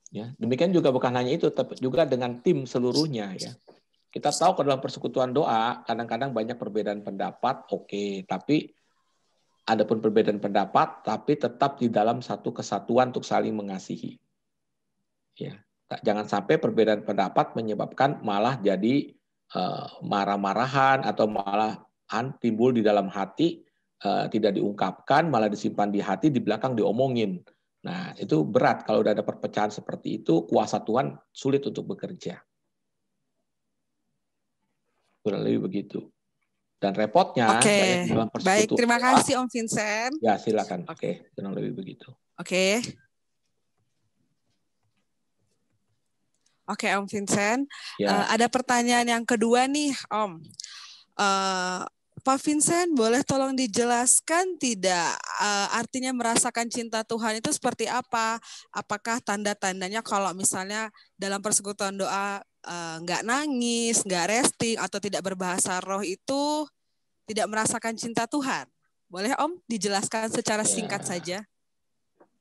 Ya, demikian juga bukan hanya itu, tapi juga dengan tim seluruhnya. Ya, kita tahu kalau dalam persekutuan doa kadang-kadang banyak perbedaan pendapat, oke, tapi adapun perbedaan pendapat, tapi tetap di dalam satu kesatuan untuk saling mengasihi. Ya, jangan sampai perbedaan pendapat menyebabkan malah jadi marah-marahan atau malah timbul di dalam hati. Tidak diungkapkan, malah disimpan di hati, di belakang diomongin. Nah, itu berat kalau udah ada perpecahan seperti itu, kuasa Tuhan sulit untuk bekerja. Kurang lebih begitu. Dan repotnya, baik, terima kasih Om Vincent. Ya, silakan. Oke, kurang lebih begitu. Oke, Om Vincent. Ya. Ada pertanyaan yang kedua nih, Om. Pak Vincent, boleh tolong dijelaskan tidak artinya merasakan cinta Tuhan itu seperti apa? Apakah tanda-tandanya kalau misalnya dalam persekutuan doa nggak nangis, nggak resting, atau tidak berbahasa roh itu tidak merasakan cinta Tuhan? Boleh Om dijelaskan secara singkat saja?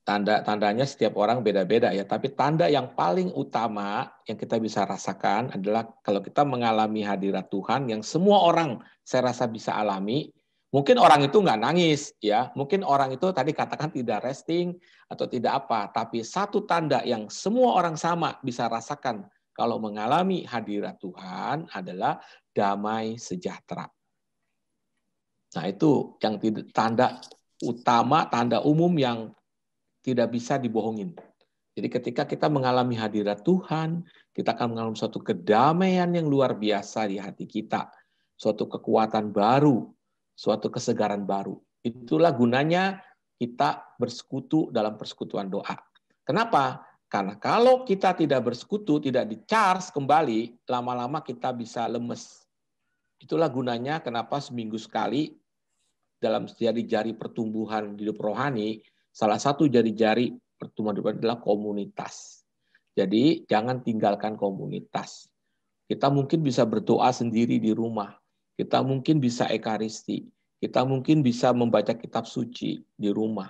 Tanda-tandanya setiap orang beda-beda ya, tapi tanda yang paling utama yang kita bisa rasakan adalah kalau kita mengalami hadirat Tuhan yang semua orang saya rasa bisa alami. Mungkin orang itu nggak nangis ya, mungkin orang itu tadi katakan tidak resting atau tidak apa, tapi satu tanda yang semua orang sama bisa rasakan kalau mengalami hadirat Tuhan adalah damai sejahtera. Nah, itu yang tanda utama, tanda umum yang tidak bisa dibohongin. Jadi ketika kita mengalami hadirat Tuhan, kita akan mengalami suatu kedamaian yang luar biasa di hati kita. Suatu kekuatan baru, suatu kesegaran baru. Itulah gunanya kita bersekutu dalam persekutuan doa. Kenapa? Karena kalau kita tidak bersekutu, tidak di-charge kembali, lama-lama kita bisa lemes. Itulah gunanya kenapa seminggu sekali dalam jari-jari pertumbuhan hidup rohani, salah satu jari-jari pertumbuhan hidup adalah komunitas. Jadi jangan tinggalkan komunitas. Kita mungkin bisa berdoa sendiri di rumah. Kita mungkin bisa ekaristi. Kita mungkin bisa membaca kitab suci di rumah.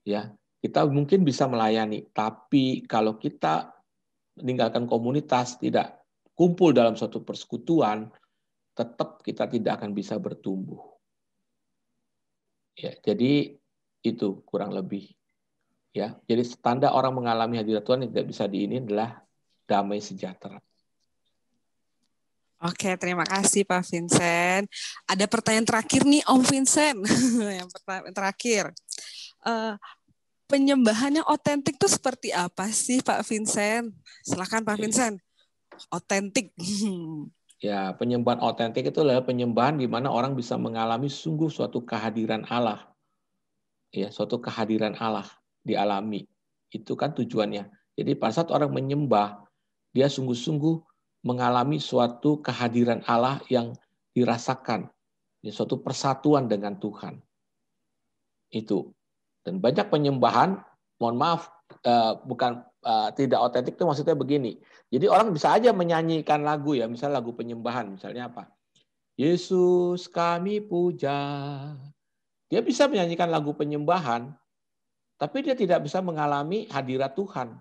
Ya, kita mungkin bisa melayani. Tapi kalau kita meninggalkan komunitas, tidak kumpul dalam suatu persekutuan, tetap kita tidak akan bisa bertumbuh. Ya, jadi itu kurang lebih. Ya, jadi tanda orang mengalami hadirat Tuhan yang tidak bisa diinin adalah damai sejahtera. Oke, terima kasih Pak Vincent. Ada pertanyaan terakhir nih Om Vincent. Yang terakhir. Penyembahan yang otentik itu seperti apa sih Pak Vincent? Silakan Pak Vincent. Otentik. Ya, penyembahan otentik itu adalah penyembahan di mana orang bisa mengalami sungguh suatu kehadiran Allah. Ya, suatu kehadiran Allah dialami. Itu kan tujuannya. Jadi pada saat orang menyembah, dia sungguh-sungguh mengalami suatu kehadiran Allah yang dirasakan. Ya, suatu persatuan dengan Tuhan. Itu. Dan banyak penyembahan, mohon maaf, bukan tidak otentik itu maksudnya begini. Jadi orang bisa aja menyanyikan lagu ya, misalnya lagu penyembahan, misalnya apa? Yesus kami puja. Dia bisa menyanyikan lagu penyembahan, tapi dia tidak bisa mengalami hadirat Tuhan.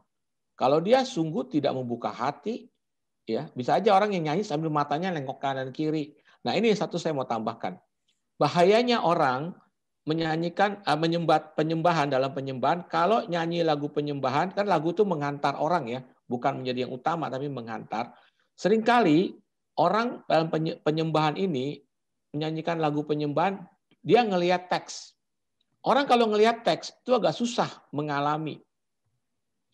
Kalau dia sungguh tidak membuka hati, ya bisa aja orang yang nyanyi sambil matanya lengkok kanan kiri. Nah ini satu saya mau tambahkan. Bahayanya orang menyanyikan penyembahan dalam penyembahan, kalau nyanyi lagu penyembahan, kan lagu itu menghantar orang ya, bukan menjadi yang utama, tapi menghantar. Seringkali orang dalam penyembahan ini, menyanyikan lagu penyembahan, dia ngelihat teks. Orang kalau ngelihat teks, itu agak susah mengalami.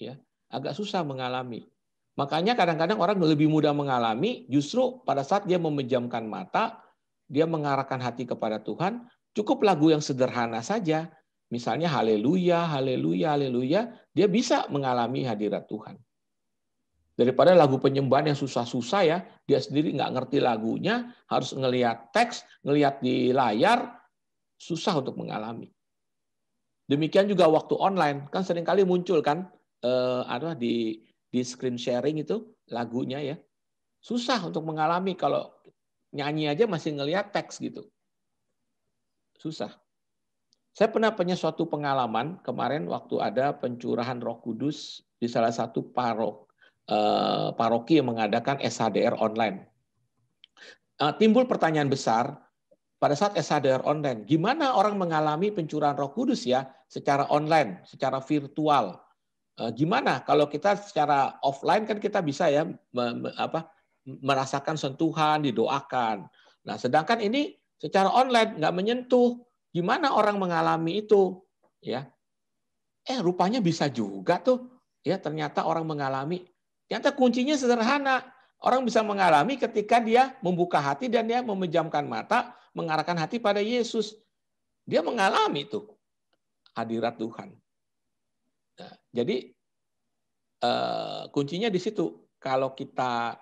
Ya, agak susah mengalami. Makanya kadang-kadang orang lebih mudah mengalami, justru pada saat dia memejamkan mata, dia mengarahkan hati kepada Tuhan, cukup lagu yang sederhana saja, misalnya haleluya, haleluya, haleluya, dia bisa mengalami hadirat Tuhan. Daripada lagu penyembahan yang susah-susah ya, dia sendiri nggak ngerti lagunya, harus ngelihat teks, ngelihat di layar, susah untuk mengalami. Demikian juga waktu online, kan seringkali muncul kan di screen sharing itu lagunya ya, susah untuk mengalami kalau nyanyi aja masih ngelihat teks gitu. Susah. Saya pernah punya suatu pengalaman kemarin waktu ada pencurahan Roh Kudus di salah satu paroki yang mengadakan SHDR online. Timbul pertanyaan besar pada saat SHDR online, gimana orang mengalami pencurahan Roh Kudus ya secara online, secara virtual? Gimana kalau kita secara offline kan kita bisa ya merasakan sentuhan, didoakan. Nah, sedangkan ini secara online nggak menyentuh. Gimana orang mengalami itu? Ya, rupanya bisa juga tuh. Ya, ternyata orang mengalami. Ternyata kuncinya sederhana. Orang bisa mengalami ketika dia membuka hati dan dia memejamkan mata, mengarahkan hati pada Yesus. Dia mengalami itu hadirat Tuhan. Nah, jadi kuncinya di situ. Kalau kita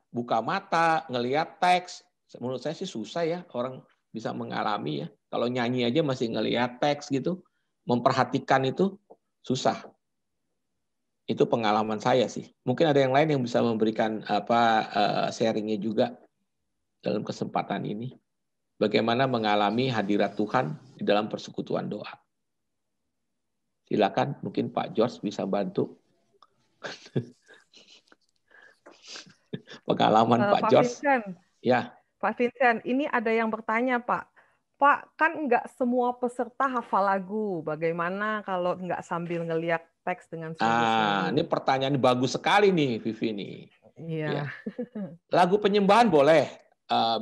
buka mata, ngelihat teks, menurut saya sih susah ya orang bisa mengalami ya. Kalau nyanyi aja masih ngelihat teks gitu, memperhatikan itu susah. Itu pengalaman saya sih. Mungkin ada yang lain yang bisa memberikan sharingnya juga dalam kesempatan ini. Bagaimana mengalami hadirat Tuhan di dalam persekutuan doa. Silakan, mungkin Pak George bisa bantu. Pengalaman Pak George. Vincent, ya. Pak Vincent, ini ada yang bertanya Pak. Pak, kan nggak semua peserta hafal lagu. Bagaimana kalau nggak sambil ngelihat teks dengan sungguh-sungguh? Ini pertanyaan bagus sekali nih, Vivi nih. Iya. Ya. Lagu penyembahan boleh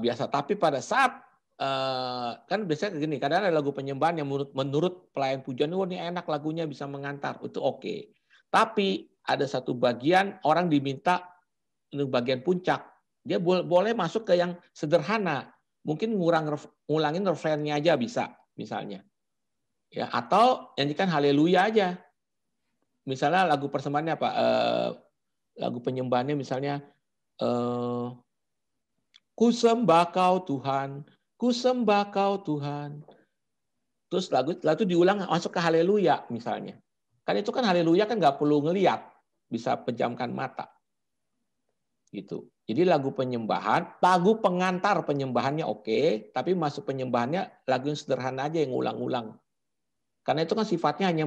biasa, tapi pada saat kan biasanya gini, kadang ada lagu penyembahan yang menurut pelayan pujian, oh ini enak lagunya bisa mengantar, itu oke. Tapi ada satu bagian orang diminta untuk bagian puncak, dia boleh masuk ke yang sederhana, mungkin ngulangin refrainnya aja bisa, misalnya. Ya, atau nyanyikan haleluya aja. Misalnya lagu persembahannya apa? Lagu penyembahannya misalnya ku sembah kau Tuhan, ku sembah kau Tuhan. Terus lagu itu diulang masuk ke haleluya misalnya. Kan itu kan haleluya kan nggak perlu ngelihat, bisa pejamkan mata. Gitu. Jadi lagu penyembahan, lagu pengantar penyembahannya oke, tapi masuk penyembahannya lagu yang sederhana aja yang ulang-ulang. Karena itu kan sifatnya hanya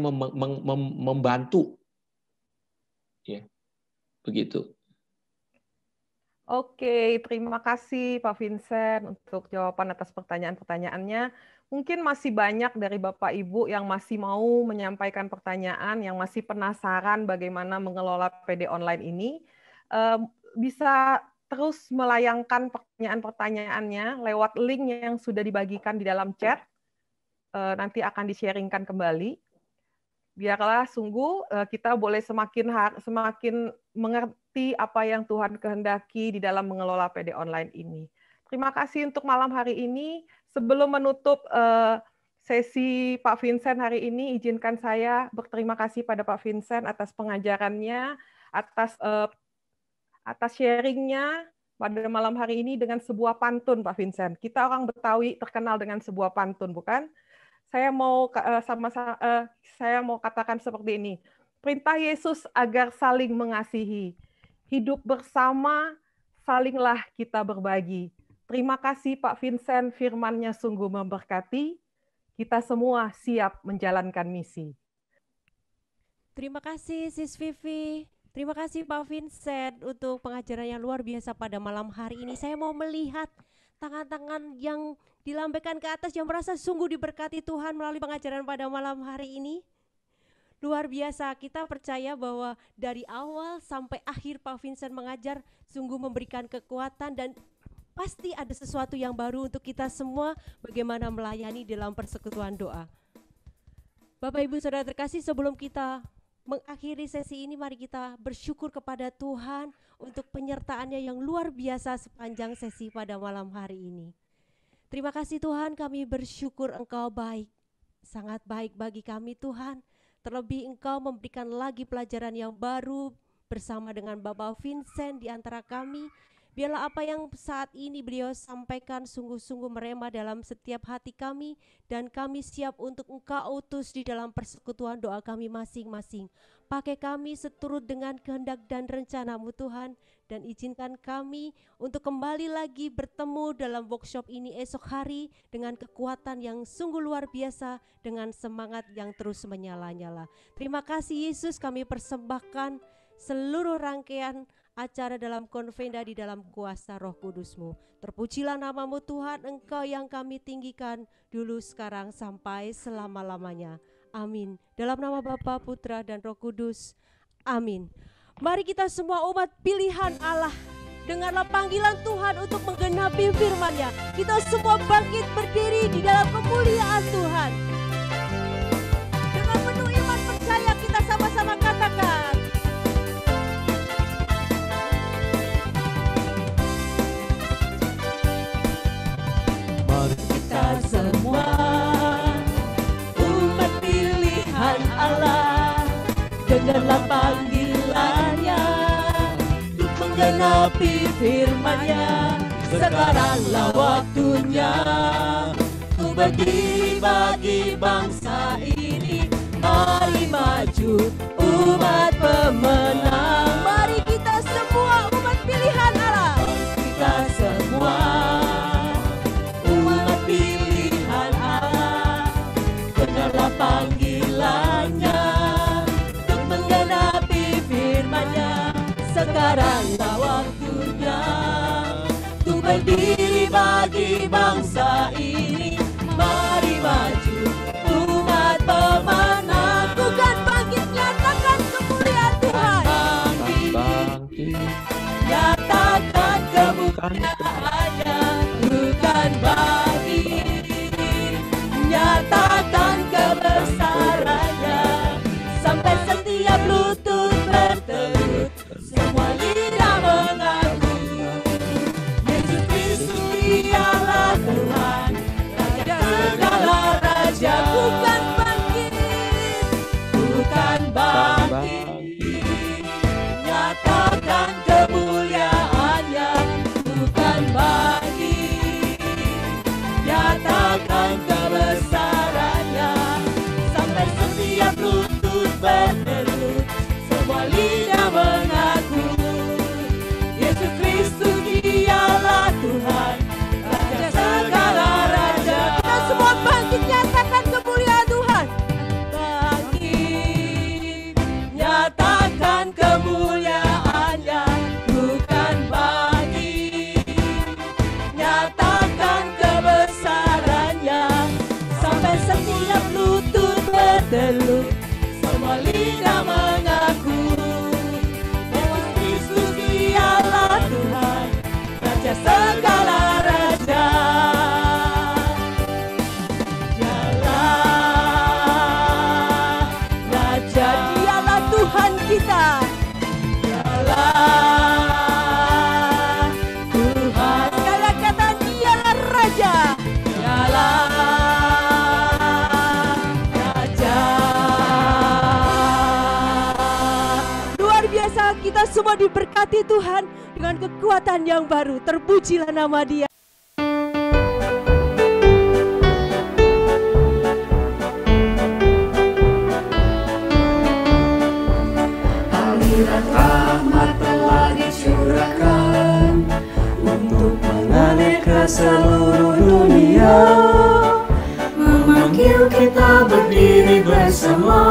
membantu. Ya. Begitu. Oke, terima kasih Pak Vincent untuk jawaban atas pertanyaan-pertanyaannya. Mungkin masih banyak dari Bapak Ibu yang masih mau menyampaikan pertanyaan, yang masih penasaran bagaimana mengelola PD online ini. Bisa terus melayangkan pertanyaan-pertanyaannya lewat link yang sudah dibagikan di dalam chat. Nanti akan di-sharingkan kembali. Biarlah sungguh kita boleh semakin mengerti apa yang Tuhan kehendaki di dalam mengelola PD online ini. Terima kasih untuk malam hari ini. Sebelum menutup sesi Pak Vincent hari ini, izinkan saya berterima kasih pada Pak Vincent atas pengajarannya, atas sharingnya pada malam hari ini dengan sebuah pantun, Pak Vincent. Kita orang Betawi terkenal dengan sebuah pantun, bukan? Saya mau katakan seperti ini. Perintah Yesus agar saling mengasihi. Hidup bersama, salinglah kita berbagi. Terima kasih Pak Vincent, firman-Nya sungguh memberkati. Kita semua siap menjalankan misi. Terima kasih Sis Vivi. Terima kasih Pak Vincent untuk pengajaran yang luar biasa pada malam hari ini. Saya mau melihat tangan-tangan yang dilambaikan ke atas yang merasa sungguh diberkati Tuhan melalui pengajaran pada malam hari ini. Luar biasa, kita percaya bahwa dari awal sampai akhir Pak Vincent mengajar sungguh memberikan kekuatan dan pasti ada sesuatu yang baru untuk kita semua bagaimana melayani dalam persekutuan doa. Bapak Ibu Saudara terkasih, sebelum kita mengakhiri sesi ini, mari kita bersyukur kepada Tuhan untuk penyertaan-Nya yang luar biasa sepanjang sesi pada malam hari ini. Terima kasih Tuhan, kami bersyukur Engkau baik, sangat baik bagi kami Tuhan. Terlebih Engkau memberikan lagi pelajaran yang baru bersama dengan Bapak Vincent di antara kami. Biarlah apa yang saat ini beliau sampaikan sungguh-sungguh merema dalam setiap hati kami, dan kami siap untuk Engkau utus di dalam persekutuan doa kami masing-masing. Pakai kami seturut dengan kehendak dan rencana-Mu Tuhan, dan izinkan kami untuk kembali lagi bertemu dalam workshop ini esok hari dengan kekuatan yang sungguh luar biasa, dengan semangat yang terus menyala-nyala. Terima kasih Yesus, kami persembahkan seluruh rangkaian acara dalam konvenda di dalam kuasa Roh Kudus-Mu. Terpujilah nama-Mu Tuhan, Engkau yang kami tinggikan dulu, sekarang, sampai selama-lamanya. Amin. Dalam nama Bapa, Putra, dan Roh Kudus. Amin. Mari kita semua umat pilihan Allah, dengarlah panggilan Tuhan untuk menggenapi firman-Nya. Kita semua bangkit berdiri di dalam kemuliaan Tuhan. Dengan penuh iman percaya kita sama-sama katakan, mari kita semua umat pilihan Allah, dengarlah panggilan-Nya untuk menggenapi firman-Nya. Sekaranglah waktunya untuk berdiri bagi bangsa ini. Mari maju umat pemenang. Mari kita semua umat pilihan Allah. Kita semua umat pilihan Allah, dengarlah panggilan-Nya untuk menggenapi firman-Nya. Sekaranglah waktunya untuk berdiri bagi bangsa ini. Mari maju umat pemenang. Bukan bangkit, nyatakan kemuliaan Tuhan. Bangkit, nyatakan kemuliaan-Nya. Bukan bagi semua diberkati Tuhan dengan kekuatan yang baru. Terpujilah nama Dia. Aliran rahmat telah dicurahkan untuk mengalir ke seluruh dunia, memanggil kita berdiri bersama